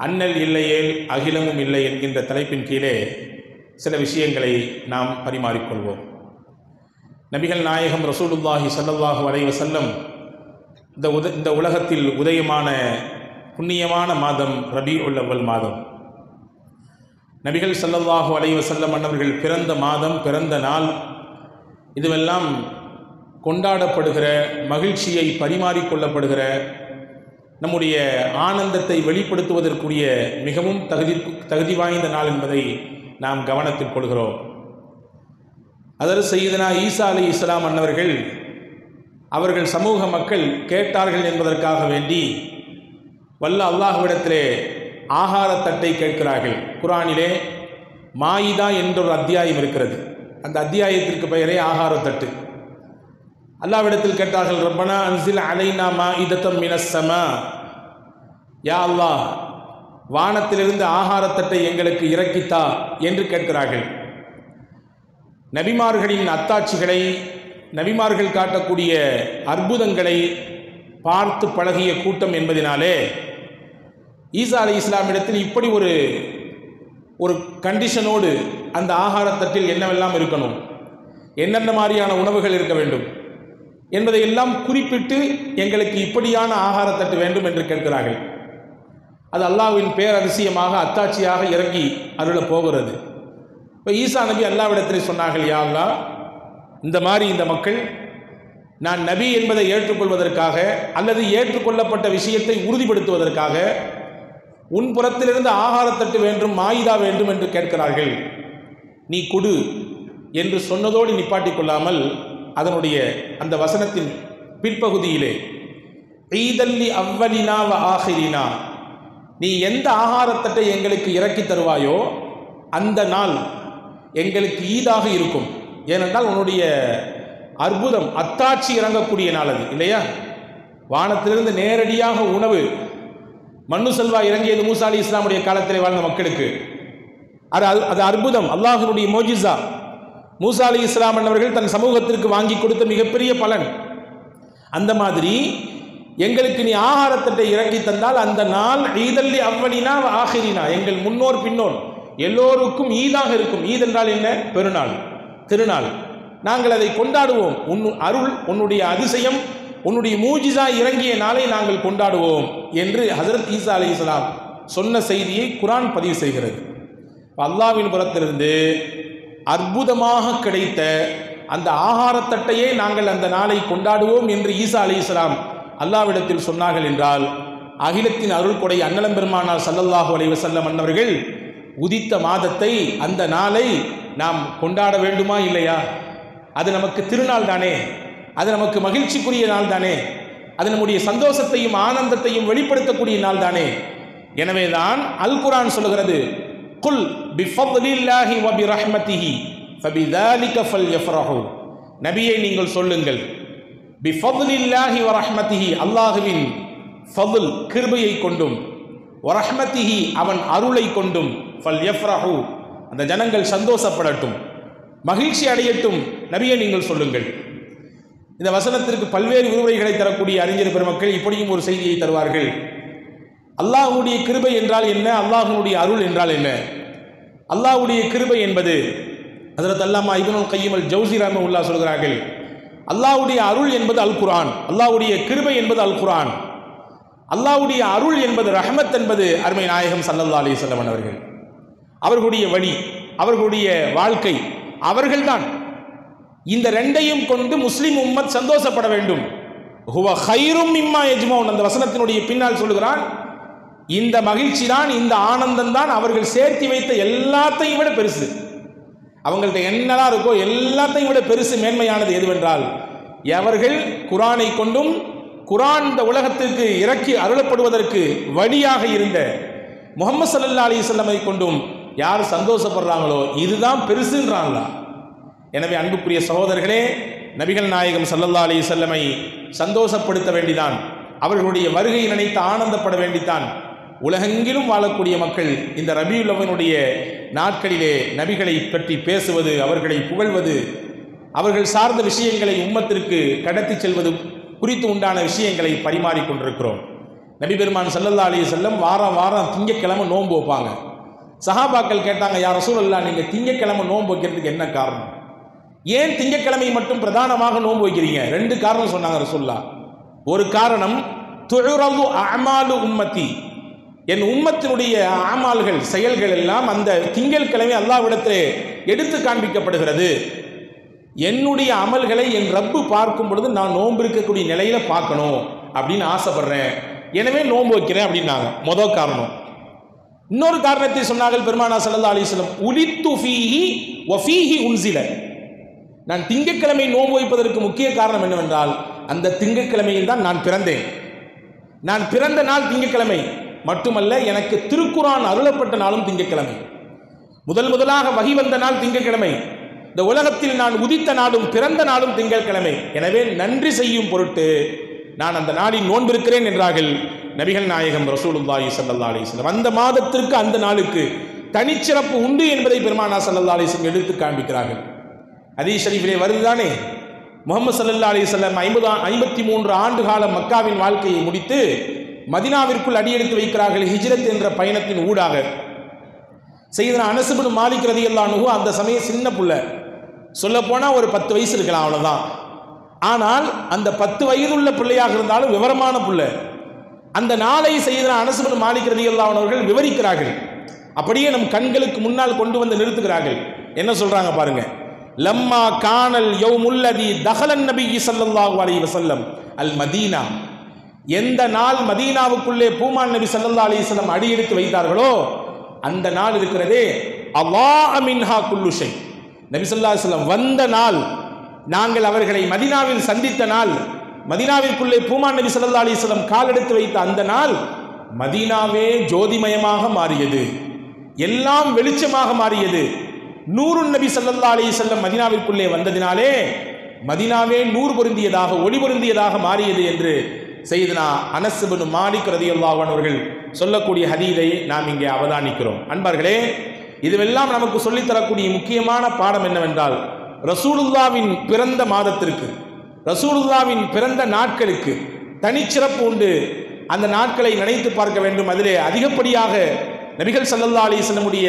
அண்ணல் இல்லையேல் அகிலமும் இல்லை என்கின்ற தலைப்பின் கீழே சில விஷயங்களை நாம் பரிமாறிக்கொள்வோம். நபிகள் நாயகம் ரசூலுல்லாஹி ஸல்லல்லாஹு அலைஹி வஸல்லம் இந்த உலகத்தில் உதயமான புண்ணியமான மாதம் ரபீஉல் அவ்வல் மாதம். நபிகள் ஸல்லல்லாஹு அலைஹி வஸல்லம் அன்னவர்கள் பிறந்த மாதம், பிறந்த நாள், இதுவெல்லாம் கொண்டாடப்படுகிற, மகிழ்ச்சியை பரிமாறிக்கொள்ளப்படுகிற, நம்முடைய ஆனந்தத்தை வெளிப்படுத்துவதற்குரிய மிகவும் தகுதி வாய்ந்த நாள் என்பதை நாம் கவனத்தில் கொள்கிறோம். அதற்கு சையதுனா ஈசா அலைஹிஸ்ஸலாம் அன்னவர்கள் அவர்கள் சமூக மக்கள் கேட்டார்கள் என்பதற்காக வேண்டி வல்ல அல்லாஹ்விடத்திலே ஆகாரத்தட்டை கேட்கிறார்கள். குர்ஆனிலே மாயிதா என்றொரு அத்தியாயம் இருக்கிறது. அந்த அத்தியாயத்திற்கு பெயரே ஆகாரத்தட்டு. அல்லாஹ்விடத்தில் கேட்டார்கள், ரப்பனா அன்சில் அலைனா மாஇதத்தம் மினஸ் ஸமா, யா அல்லாஹ், வானத்திலிருந்து ஆகாரத்தட்டை எங்களுக்கு இறக்கித்தா என்று கேட்கிறார்கள். நபிமார்களின் அத்தாட்சிகளை, நபிமார்கள் காட்டக்கூடிய அற்புதங்களை பார்த்து பழகிய கூட்டம் என்பதினாலே ஈசா அலைஹிஸ்ஸலாமிடத்தில் இப்படி ஒரு கண்டிஷனோடு அந்த ஆகாரத்தட்டில் என்னவெல்லாம் இருக்கணும், என்னென்ன மாதிரியான உணவுகள் இருக்க வேண்டும் என்பதை எல்லாம் குறிப்பிட்டு எங்களுக்கு இப்படியான ஆகாரத்தட்டு வேண்டும் என்று கேட்கிறார்கள். அது அல்லாஹ்வின் பேரதிசயமாக அத்தாட்சியாக இறங்கி அருளப் போகிறது. இப்போ ஈசா நபி அல்லாஹ்விடத்தில் சொன்னார்கள், யா அல்லாஹ், இந்த மக்கள் நான் நபி என்பதை ஏற்றுக்கொள்வதற்காக அல்லது ஏற்றுக்கொள்ளப்பட்ட விஷயத்தை உறுதிப்படுத்துவதற்காக உன் புறத்திலிருந்து ஆகாரத்தட்டு வேண்டும், மாயிதா வேண்டும் என்று கேட்கிறார்கள். நீ கொடு என்று சொன்னதோடு நிப்பாட்டிக் கொள்ளாமல் அதனுடைய அந்த வசனத்தின் பிற்பகுதியிலே ஈதல்லி அவ்வலினா வ ஆஹிரினா, நீ எந்த ஆகாரத்தட்டை எங்களுக்கு இறக்கி தருவாயோ அந்த நாள் எங்களுக்கு ஈதாக இருக்கும். ஏனென்றால் உன்னுடைய அற்புதம், அத்தாட்சி இறங்கக்கூடிய நாள் அது இல்லையா? வானத்திலிருந்து நேரடியாக உணவு, மண்ணு செல்வா இறங்கியது மூசா அலி இஸ்லாமுடைய காலத்திலே வாழ்ந்த மக்களுக்கு. அது அற்புதம், அல்லாஹ்வுடைய மோஜிசா. மூசா அலி இஸ்லாம் அவர்கள் தன் சமூகத்திற்கு வாங்கி கொடுத்த மிகப்பெரிய பலன். அந்த மாதிரி எங்களுக்கு நீ ஆகாரத்தட்டை இறக்கி தந்தால் அந்த நாள் ஈதல்லி அவ்வலினா வ ஆஹிரினா, எங்கள் முன்னோர் பின்னோர் எல்லோருக்கும் ஈதாக இருக்கும். ஈத் என்றால் என்ன? பெருநாள், திருநாள். நாங்கள் அதை கொண்டாடுவோம். உன் அருள், உன்னுடைய அதிசயம், உன்னுடைய மூஜிசா இறங்கிய நாளை நாங்கள் கொண்டாடுவோம் என்று ஹஜரத் ஈசா அலைஹிஸ்ஸலாம் சொன்ன செய்தியை குர்ஆன் பதிவு செய்கிறது. அல்லாஹ்வின் புறத்திலிருந்து அற்புதமாக கிடைத்த அந்த ஆகாரத்தட்டையே நாங்கள் அந்த நாளை கொண்டாடுவோம் என்று ஈசா அலைஹிஸ்ஸலாம் அல்லாஹ்விடத்தில் சொன்னார்கள் என்றால், அகிலத்தின் அருள் கொடை அன்னலம் பெருமானார் ஸல்லல்லாஹு அலைஹி வஸல்லம் அன்னவர்கள் உதித்த மாதத்தை, அந்த நாளை நாம் கொண்டாட வேண்டுமா இல்லையா? அது நமக்கு திருநாள் தானே, அது நமக்கு மகிழ்ச்சிக்குரிய நாள் தானே, அது நம்முடைய சந்தோஷத்தையும் ஆனந்தத்தையும் வெளிப்படுத்தக்கூடிய நாள் தானே. எனவேதான் அல் குர்ஆன் சொல்கிறது, குல் பிஃபத்லில்லாஹி வ பிரஹ்மத்திஹி ஃபபிதாலிக ஃபல்யஃப்ரஹு, நபியே நீங்கள் சொல்லுங்கள், பிஃபத்லில்லாஹி வ ரஹ்மத்திஹி, அல்லாஹ்வின் ஃபத்ல் கிருபையை கொண்டும், வ ரஹ்மத்திஹி அவன் அருளை கொண்டும், ஃபல்யஃப்ரஹு அந்த ஜனங்கள் சந்தோஷப்படட்டும், மகிழ்ச்சி அடையட்டும், நபியே நீங்கள் சொல்லுங்கள். இந்த வசனத்திற்கு பல்வேறு விரிவுரைகளை தரக்கூடிய அறிஞர் பெருமக்கள் இப்படியும் ஒரு செய்தியை தருவார்கள். அல்லாஹ்வுடைய கிருபை என்றால் என்ன, அல்லாஹ்வுடைய அருள் என்றால் என்ன? அல்லாஹ்வுடைய கிருபை என்பது ஹஜ்ரத் அல்லாமா இப்னுல் கய்யிம் அல் ஜௌஸி ரஹ்மத்துல்லாஹி சொல்கிறார்கள், அல்லாஹ்வுடைய அருள் என்பது அல் குர்ஆன், அல்லாஹ்வுடைய கிருபை என்பது அல் குர்ஆன், அல்லாஹ்வுடைய அருள் என்பது ரஹ்மத் என்பது அருமை நாயகம் ஸல்லல்லாஹு அலைஹி வஸல்லம் அவர்கள். அவர்களுடைய வழி, அவர்களுடைய வாழ்க்கை, அவர்கள்தான். இந்த ரெண்டையும் கொண்டு முஸ்லிம் உம்மத் சந்தோஷப்பட வேண்டும். ஹுவ கைரும் மிம்மா யஜ்மவுன், அந்த வசனத்தினுடைய பின்னால் சொல்லுகிறான், இந்த மகிழ்ச்சி தான், இந்த ஆனந்தம் தான் அவர்கள் சேர்த்து வைத்த எல்லாத்தையும் விட பெருசு. அவங்கள்ட்ட என்னதான் இருக்கோ எல்லாத்தையும் விட பெருசு, மேன்மையானது எதுவென்றால், அவர்கள் குர்ஆனை கொண்டும், குர்ஆன் இந்த உலகத்திற்கு இறக்கி அருளப்படுவதற்கு வழியாக இருந்த முஹம்மது ஸல்லல்லாஹு அலைஹி வஸல்லம் கொண்டும் யார் சந்தோஷப்படுறாங்களோ இதுதான் பெருசுன்றாங்களா. எனவே அன்புக்குரிய சகோதரர்களே, நபிகள் நாயகம் ஸல்லல்லாஹு அலைஹி வஸல்லமை சந்தோஷப்படுத்த வேண்டிதான், அவர்களுடைய வருகையை நினைத்து ஆனந்தப்பட வேண்டித்தான் உலகெங்கிலும் வாழக்கூடிய மக்கள் இந்த ரபியுல் அவ்வலுடைய நாட்களிலே நபிகளை பற்றி பேசுவது, அவர்களை புகழ்வது, அவர்கள் சார்ந்த விஷயங்களை உம்மத்திற்கு கடத்தி செல்வது குறித்து உண்டான விஷயங்களை பரிமாறிக்கொண்டிருக்கிறோம். நபி பெருமான் ஸல்லல்லாஹு அலைஹி வஸல்லம் வாரம் வாரம் திங்கக்கிழமை நோன்பு வைப்பாங்க. சஹாபாக்கள் கேட்டாங்க, யா ரசூலல்லாஹ், நீங்கள் திங்கக்கிழமை நோன்பு வைக்கிறதுக்கு என்ன காரணம்? ஏன் திங்கக்கிழமை மட்டும் பிரதானமாக நோன்பு வைக்கிறீங்க? 2 காரணம் சொன்னாங்க ரசூலுல்லாஹ். ஒரு காரணம், துஉரது அஅமாலு உம்மத்தி, என் உம்மத்தினுடைய அமால்கள் செயல்கள் எல்லாம் அந்த திங்கட்கிழமை அல்லாஹ்விடத்திலே எடுத்து காண்பிக்கப்படுகிறது. என்னுடைய அமல்களை என் ரப்பு பார்க்கும் பொழுது நான் நோன்பு இருக்கக்கூடிய நிலையில பார்க்கணும் அப்படின்னு ஆசைப்படுறேன், எனவே நோன்பு வைக்கிறேன் அப்படின்னாங்க. முதல் காரணம். இன்னொரு காரணத்தை சொன்னார்கள் பெருமானார் ஸல்லல்லாஹு அலைஹி வஸல்லம், உலித்து ஃபீஹி வ ஃபீஹி உன்ஸில, நான் திங்கட்கிழமை நோன்பு வைப்பதற்கு முக்கிய காரணம் என்னவென்றால் அந்த திங்கட்கிழமையில் தான் நான் பிறந்தேன். நான் பிறந்த நாள் திங்கட்கிழமை மட்டுமல்ல, எனக்கு திருக்குர்ஆன் அருளப்பட்ட நாளும் திங்கட்கிழமை. முதலாக வஹி வந்த நாள் திங்கட்கிழமை. இந்த உலகத்தில் நான் உதித்த நாளும் பிறந்த நாளும் திங்கட்கிழமை. எனவே நன்றி செய்யும் பொருட்டு நான் அந்த நாளில் நோன்பிருக்கிறேன் என்றார்கள் நபிகள் நாயகம் ரசூலுல்லாஹி ஸல்லல்லாஹு அலைஹி வஸல்லம். அந்த மாதத்திற்கு அந்த நாளுக்கு தனிச்சிறப்பு உண்டு என்பதை பெருமானார் ஸல்லல்லாஹு அலைஹி வஸல்லம் எடுத்து காண்பிக்கிறார்கள். ஹதீஸ் ஷரீஃபிலே வருதுதானே, முஹம்மது ஸல்லல்லாஹு அலைஹி வஸல்லம் 53 ஆண்டு கால மக்காவின் வாழ்க்கையை முடித்து மதீனாவிற்குள் அடியெடுத்து வைக்கிறார்கள். ஹிஜ்ரத் என்ற பயணத்தின் ஊடாக சையதுனா அனஸ் இப்னு மாலிக் ரலியல்லாஹு அன்ஹு அந்த சமயம் சின்ன புள்ள, சொல்ல போனா ஒரு 10 வயசு இருக்கலாம், அவ்வளவுதான். ஆனால் அந்த 10 வயதுள்ள பிள்ளையாக இருந்தாலும் விவரமான புள்ள. அந்த நாளை சையதுனா அனஸ் இப்னு மாலிக் ரலியல்லாஹு அன்ஹு அவர்கள் விவரிக்கிறார்கள். அப்படியே நம் கண்களுக்கு முன்னால் கொண்டு வந்து நிறுத்துகிறார்கள். என்ன சொல்றாங்க பாருங்க, லம்மா கானல் யௌமுல்லதி தஹலன் நபி ஸல்லல்லாஹு அலைஹி வஸல்லம் அல் மதீனா, எந்த நாள் மதீனாவுக்குள்ளே பூமான் நபி ஸல்லல்லாஹு அலைஹி வஸல்லம் அடியெடுத்து வைத்தார்களோ அந்த நாள் இருக்கிறதே, அல்லாஹ் மின்ஹா குல்லு ஷை, நபி ஸல்லல்லாஹு அலைஹி வஸல்லம் வந்த நாள், நாங்கள் அவர்களை மதீனாவில் சந்தித்த நாள், மதீனாவிற்குள்ளே பூமான் நபி ஸல்லல்லாஹு அலைஹி வஸல்லம் கால் எடுத்து வைத்த அந்த நாள் மதீனாவே ஜோதிமயமாக மாறியது, எல்லாம் வெளிச்சமாக மாறியது. நூறுன் நபி ஸல்லல்லாஹு அலைஹி வஸல்லம் மதீனாவிற்குள்ளே வந்ததினாலே மதீனாவே நூறு பொருந்தியதாக ஒளி பொருந்தியதாக மாறியது என்று சையதுனா அனஸ் இப்னு மாலிக் ரலியல்லாஹு அன்ஹு அவர்கள் சொல்லக்கூடிய ஹதீஸை நாம் இங்கே அவதானிக்கிறோம். அன்பார்களே, இதுவெல்லாம் நமக்கு சொல்லித்தரக்கூடிய முக்கியமான பாடம் என்னவென்றால், ரசூலுல்லாவின் பிறந்த மாதத்திற்கு, ரசூலுல்லாவின் பிறந்த நாட்களுக்கு தனிச்சிறப்பு உண்டு. அந்த நாட்களை நினைத்து பார்க்க வேண்டும். அதிலே அதிகப்படியாக நபிகள் ஸல்லல்லாஹு அலைஹி வஸல்லமுடைய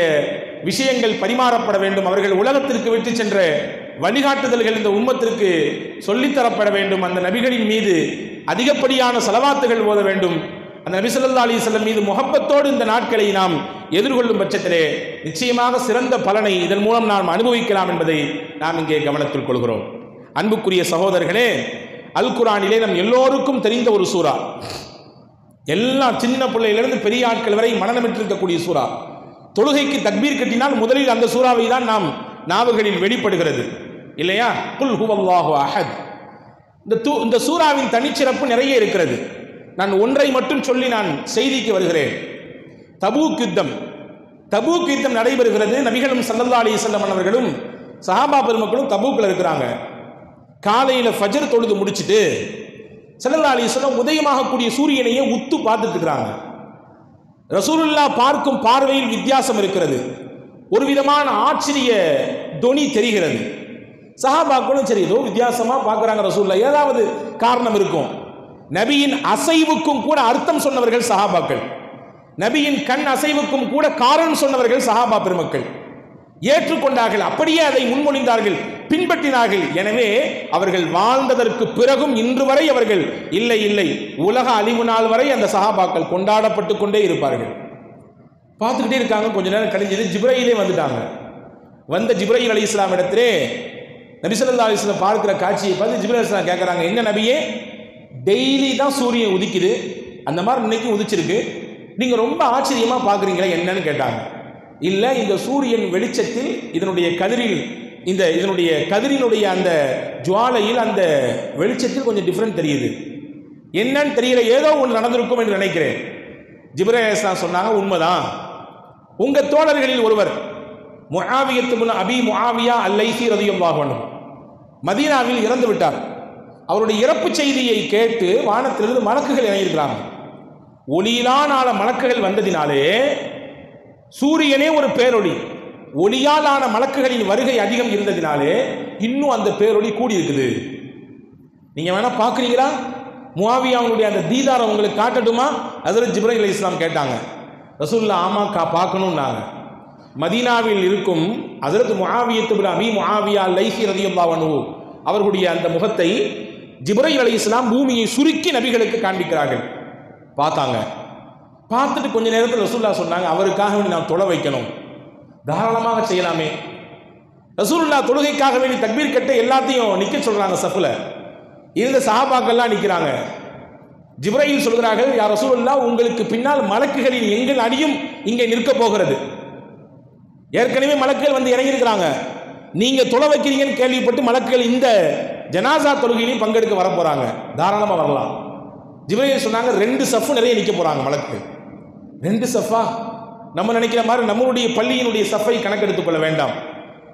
விஷயங்கள் பரிமாறப்பட வேண்டும். அவர்கள் உலகத்திற்கு விட்டு சென்ற வழிகாட்டுதல்கள் இந்த உம்மத்திற்கு சொல்லித்தரப்பட வேண்டும். அந்த நபிகளின் மீது அதிகப்படியான ஸலவாத்துகள் ஓத வேண்டும். அந்த நபி ஸல்லல்லாஹு அலைஹி வஸல்லம் மீது முஹப்பத்தோடு இந்த நாட்களை நாம் எதிர்கொள்ளும் பட்சத்திலே நிச்சயமாக சிறந்த பலனை இதன் மூலம் நாம் அனுபவிக்கலாம் என்பதை நாம் இங்கே கவனத்தில் கொள்கிறோம். அன்புக்குரிய சகோதரர்களே, அல் குர்ஆனிலே நம் எல்லோருக்கும் தெரிந்த ஒரு சூரா, எல்லாம் சின்ன பிள்ளையிலிருந்து பெரிய ஆட்கள் வரை மனநமிட்டிருக்கக்கூடிய சூரா. தொழுகைக்கு தக்பீர் கட்டினால் முதலில் அந்த சூறாவை தான் நாம் நாவுகளில் வெளிப்படுகிறது, இல்லையா? குல் ஹுவல்லாஹு அஹத். இந்த சூறாவின் தனிச்சிறப்பு நிறைய இருக்கிறது. நான் ஒன்றை மட்டும் சொல்லி நான் செய்திக்கு வருகிறேன். தபூக் யுத்தம் நடைபெறுகிறது. நபிகளும் ஸல்லல்லாஹு அலைஹி வஸல்லம் அவர்களும் சஹாபா பெருமக்களும் தபூக்ல இருக்கிறாங்க. காலையில ஃபஜ்ர் தொழுது முடிச்சிட்டு ஸல்லல்லாஹு அலைஹி வஸல்லம் உதயமாகக்கூடிய சூரியனையே உத்து பார்த்துட்டு இருக்கிறாங்க. ரசூலுல்லாஹ் பார்க்கும் பார்வையில் வித்தியாசம் இருக்கிறது. ஒரு விதமான ஆச்சரிய தொனி தெரிகிறது. சஹாபாக்களும் சரி ஏதோ வித்தியாசமா பார்க்குறாங்க ரசூலுல்லாஹ், ஏதாவது காரணம் இருக்கும். நபியின் அசைவுக்கும் கூட அர்த்தம் சொன்னவர்கள் சஹாபாக்கள், நபியின் கண் அசைவுக்கும் கூட காரணம் சொன்னவர்கள் சஹாபா பெருமக்கள். ஏற்றுக்கொண்டார்கள், அப்படியே அதை முன்மொழிந்தார்கள், பின்பற்றினார்கள். எனவே அவர்கள் வாழ்ந்ததற்கு பிறகும் இன்று வரை அவர்கள் இல்லை உலக அழிவு நாள் வரை அந்த சஹாபாக்கள் கொண்டாடப்பட்டு கொண்டே இருப்பார்கள். பார்த்துக்கிட்டே இருக்காங்க. கொஞ்ச நேரம் கழிஞ்சது, ஜிப்ரீலே வந்துட்டாங்க. வந்த ஜிப்ரீல் அலைஹிஸ்ஸலாம் இடத்திலே நபி ஸல்லல்லாஹு அலைஹி வஸல்லம் பார்க்கிற காட்சியை பார்த்து ஜிப்ரீல் அலைஹிஸ்ஸலாம் கேட்குறாங்க, என்ன நபியே, டெய்லி தான் சூரியன் உதிக்குது, அந்த மாதிரி இன்னைக்கு உதிச்சிருக்கு, நீங்க ரொம்ப ஆச்சரியமா பார்க்குறீங்களா என்னன்னு கேட்டாங்க. இல்லை, இந்த சூரியன் வெளிச்சத்தில் இதனுடைய கதிரினுடைய அந்த ஜுவாலையில் அந்த வெளிச்சத்தில் கொஞ்சம் டிஃப்ரெண்ட் தெரியுது, என்னன்னு தெரியல, ஏதோ ஒன்று நடந்திருக்கும் என்று நினைக்கிறேன். ஜிப்ரீல் அலைஹிஸ்ஸலாம் சொன்னாங்க, உண்மைதான். உங்க தோழர்களில் ஒருவர் முஆவியத் இப்னு அபி முஆவியா அல்-லைஸி ரலியல்லாஹு அன்ஹு மதீனாவில் இறந்து விட்டார். அவருடைய இறப்பு செய்தியை கேட்டு வானத்திலிருந்து மலக்குகள் இறங்கியிருக்கிறாங்க. ஒளியிலான மலக்குகள் வந்ததினாலே சூரியனே ஒரு பேரொளி, ஒளியாலான மலக்குகளின் வருகை அதிகம் இருந்ததினாலே இன்னும் அந்த பேரொளி கூடி இருக்குது. நீங்க வேணா பார்க்குறீங்களா, முஆவியாவுடைய அந்த தீதாரை உங்களுக்கு காட்டட்டுமா? ஹஜ்ரத் ஜிப்ரீல் அலைஹிஸ்ஸலாம் கேட்டாங்க. ரசூலுல்லாஹ் ஆமாக்கா பார்க்கணும்னாங்க. மதீனாவில் இருக்கும் ஹஜ்ரத் முஆவியத்து பின் அபீ முஆவியா லைஸி ரலியல்லாஹு அன்ஹு அவர்களுடைய அந்த முகத்தை ஜிப்ரீல் அலைஹிஸ்ஸலாம் பூமியை சுருக்கி நபிகளுக்கு காண்பிக்கிறார்கள். பார்த்தாங்க. பார்த்துட்டு கொஞ்ச நேரத்தில் ரசூலுல்லாஹ் சொன்னாங்க, அவருக்காக வேண்டி நான் தொழ வைக்கணும், தாராளமாக செய்யலாமே. ரசூலுல்லாஹ் தொழுகைக்காக வேண்டி தக்பீர் கட்ட எல்லாத்தையும் நிற்க சொல்றாங்க. சஃப்ல இருந்த சஹாபாக்கள்லாம் நிற்கிறாங்க. ஜிப்ரீல் சொல்கிறார்கள், யா ரசூலுல்லாஹ், உங்களுக்கு பின்னால் மலக்குகளின் எங்கள் அணியும் இங்கே நிற்க போகிறது. ஏற்கனவே மலக்குகள் வந்து இறங்கியிருக்கிறாங்க. நீங்க தொலை வைக்கிறீங்கன்னு கேள்விப்பட்டு மலக்குகள் இந்த ஜனாசா தொழுகையிலையும் பங்கெடுக்க வர போறாங்க, தாராளமா வரலாம். ஜிப்ரீல் சொன்னாங்க, 2 சஃப் நிறைய நிற்க போறாங்க மலக்குகள். 2 சஃபா? நம்ம நினைக்கிற மாதிரி நம்மளுடைய பள்ளியினுடைய சஃபை கணக்கெடுத்துக் கொள்ள வேண்டாம்.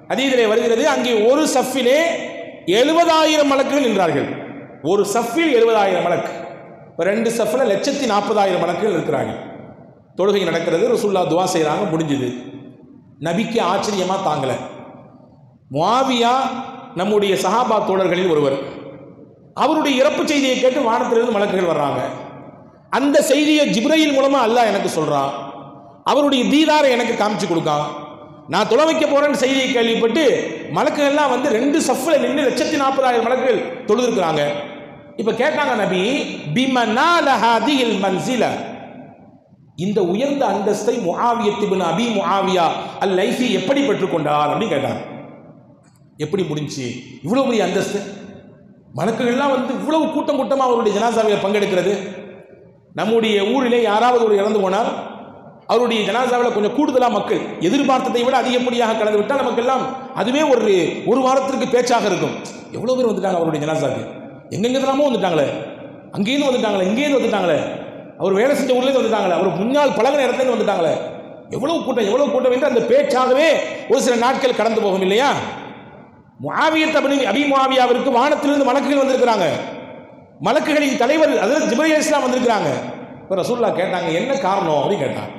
ஹதீஸிலே வருகிறது, அங்கே ஒரு சஃபிலே 70,000 மலக்குகள் நின்றார்கள். ஒரு சஃபில் 70,000 மலக்கு. 2 சஃப்ல 140,000 மலக்குகள் இருக்கிறார்கள். தொழுகை நடக்கிறது. ரசூலுல்லாஹ் துஆ செய்றாங்க, முடிஞ்சது. நபிக்கு ஆச்சரியமா தாங்கல. முஆவியா நம்முடைய சஹாபா தோழர்களில் ஒருவர். அவருடைய இறப்பு செய்தியை கேட்டு வானத்திலிருந்து மலக்குகள் வர்றாங்க. அந்த செய்தியை ஜிப்ரீல் மூலமா அல்லாஹ் எனக்கு சொல்றான். அவருடைய தீதாரை எனக்கு காமிச்சு கொடுக்கான். நான் தொலை வைக்க போறேன்னு செய்தியை கேள்விப்பட்டு மலக்குகள்லாம் வந்து 2 சஃப்ல நின்று 140,000 மலக்குகள் தொழுதுருக்கிறாங்க. இப்ப கேட்டாங்க, நபி பிமனால ஹாதில் மன்சில, இந்த உயர்ந்த அந்தஸ்தை முஆவியத்து பின் அபீ முஆவியா அல் லைஸி எப்படி பெற்றுக்கொண்டார் அப்படின்னு கேட்டாங்க. எப்படி முடிஞ்சு இவ்வளவு பெரிய அந்தஸ்து? மலக்குகள்லாம் வந்து இவ்வளவு கூட்டம் கூட்டமாக அவருடைய ஜனாசாவில் பங்கெடுக்கிறது. நம்முடைய ஊரிலே யாராவது ஒரு இறந்து போனால் அவருடைய ஜனாசாவில் கொஞ்சம் கூடுதலாக மக்கள் எதிர்பார்த்ததை விட அதிகப்படியாக கலந்து விட்டால் நமக்கெல்லாம் அதுவே ஒரு வாரத்திற்கு பேச்சாக இருக்கும். எவ்வளோ பேர் வந்துட்டாங்க அவருடைய ஜனாசாக்கு, எங்கெங்கெல்லாமோ வந்துட்டாங்களே, அங்கேயிருந்து வந்துட்டாங்களே, இங்கேயிருந்து வந்துட்டாங்களே, அவர் வேலை செஞ்ச ஊர்லேருந்து வந்துட்டாங்களே, அவர் முன்னால் பழகின இடத்துலேருந்து வந்துட்டாங்களே, எவ்வளவு கூட்டம் என்று அந்த பேச்சாகவே ஒரு சில நாட்கள் கடந்து போகும் இல்லையா? முஆவியத்து பின் அபீ முஆவியாவிற்கு வானத்திலிருந்து மலக்குகள் வந்திருக்கிறாங்க. மலக்குகளின் தலைவர் ஹஜ்ரத் ஜிப்ரீல் அலைஹிஸ்ஸலாம் வந்திருக்கிறாங்க. இப்போ ரசூலுல்லாஹ் கேட்டாங்க, என்ன காரணம் அப்படின்னு கேட்டாங்க.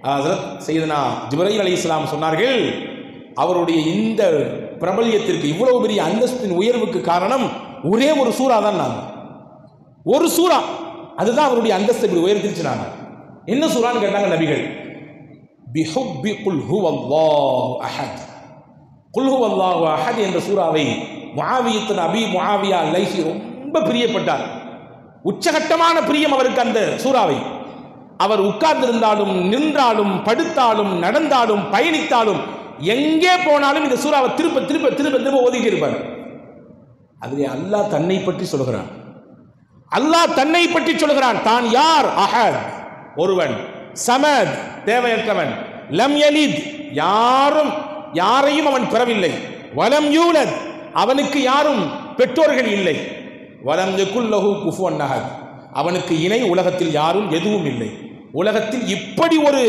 ஹஜ்ரத் சையதுனா ஜிப்ரீல் அலைஹிஸ்ஸலாம் சொன்னார்கள், அவருடைய இந்த பிரபல்யத்திற்கு, இவ்வளவு பெரிய அந்தஸ்தின் உயர்வுக்கு காரணம் ஒரே ஒரு சூரா தான். ஒரு சூரா, அதுதான் அவருடைய அந்தஸ்தை இப்படி உயர்த்திருச்சுனாங்க. என்ன சூரான்னு கேட்டாங்க நபிகள். பிஹுப்பி குல் ஹுவல்லாஹு அஹத், குல் ஹுவல்லாஹு அஹத் என்ற சூராவை முஆவியத்து அபீ முஆவியா லைஸி ரொம்ப பிரியப்பட்டார். உச்சகட்டமான பிரியம் அவருக்கு அந்த சூராவை. அவர் உட்கார்ந்திருந்தாலும், நின்றாலும், படுத்தாலும், நடந்தாலும், பயணித்தாலும், எங்கே போனாலும் இந்த சூராவை திரும்ப திரும்ப திரும்ப திரும்ப ஓதிட்டு இருப்பார். அதிலே அல்லாஹ் தன்னை பற்றி சொல்கிறான். அல்லாஹ் தன்னை பற்றி சொல்கிறான். தான் யார்? அஹத், ஒருவன். சமத், தேவையற்றவன். லம் யலித், யாரையும் அவன் பெறவில்லை. வலம் யூலத், அவனுக்கு யாரும் பெற்றோர்கள் இல்லை. வலம் யகுல் லஹு குஃபுவன் அஹத், அவனுக்கு இணை உலகத்தில் யாரும் எதுவும் இல்லை. உலகத்தில் இப்படி ஒரு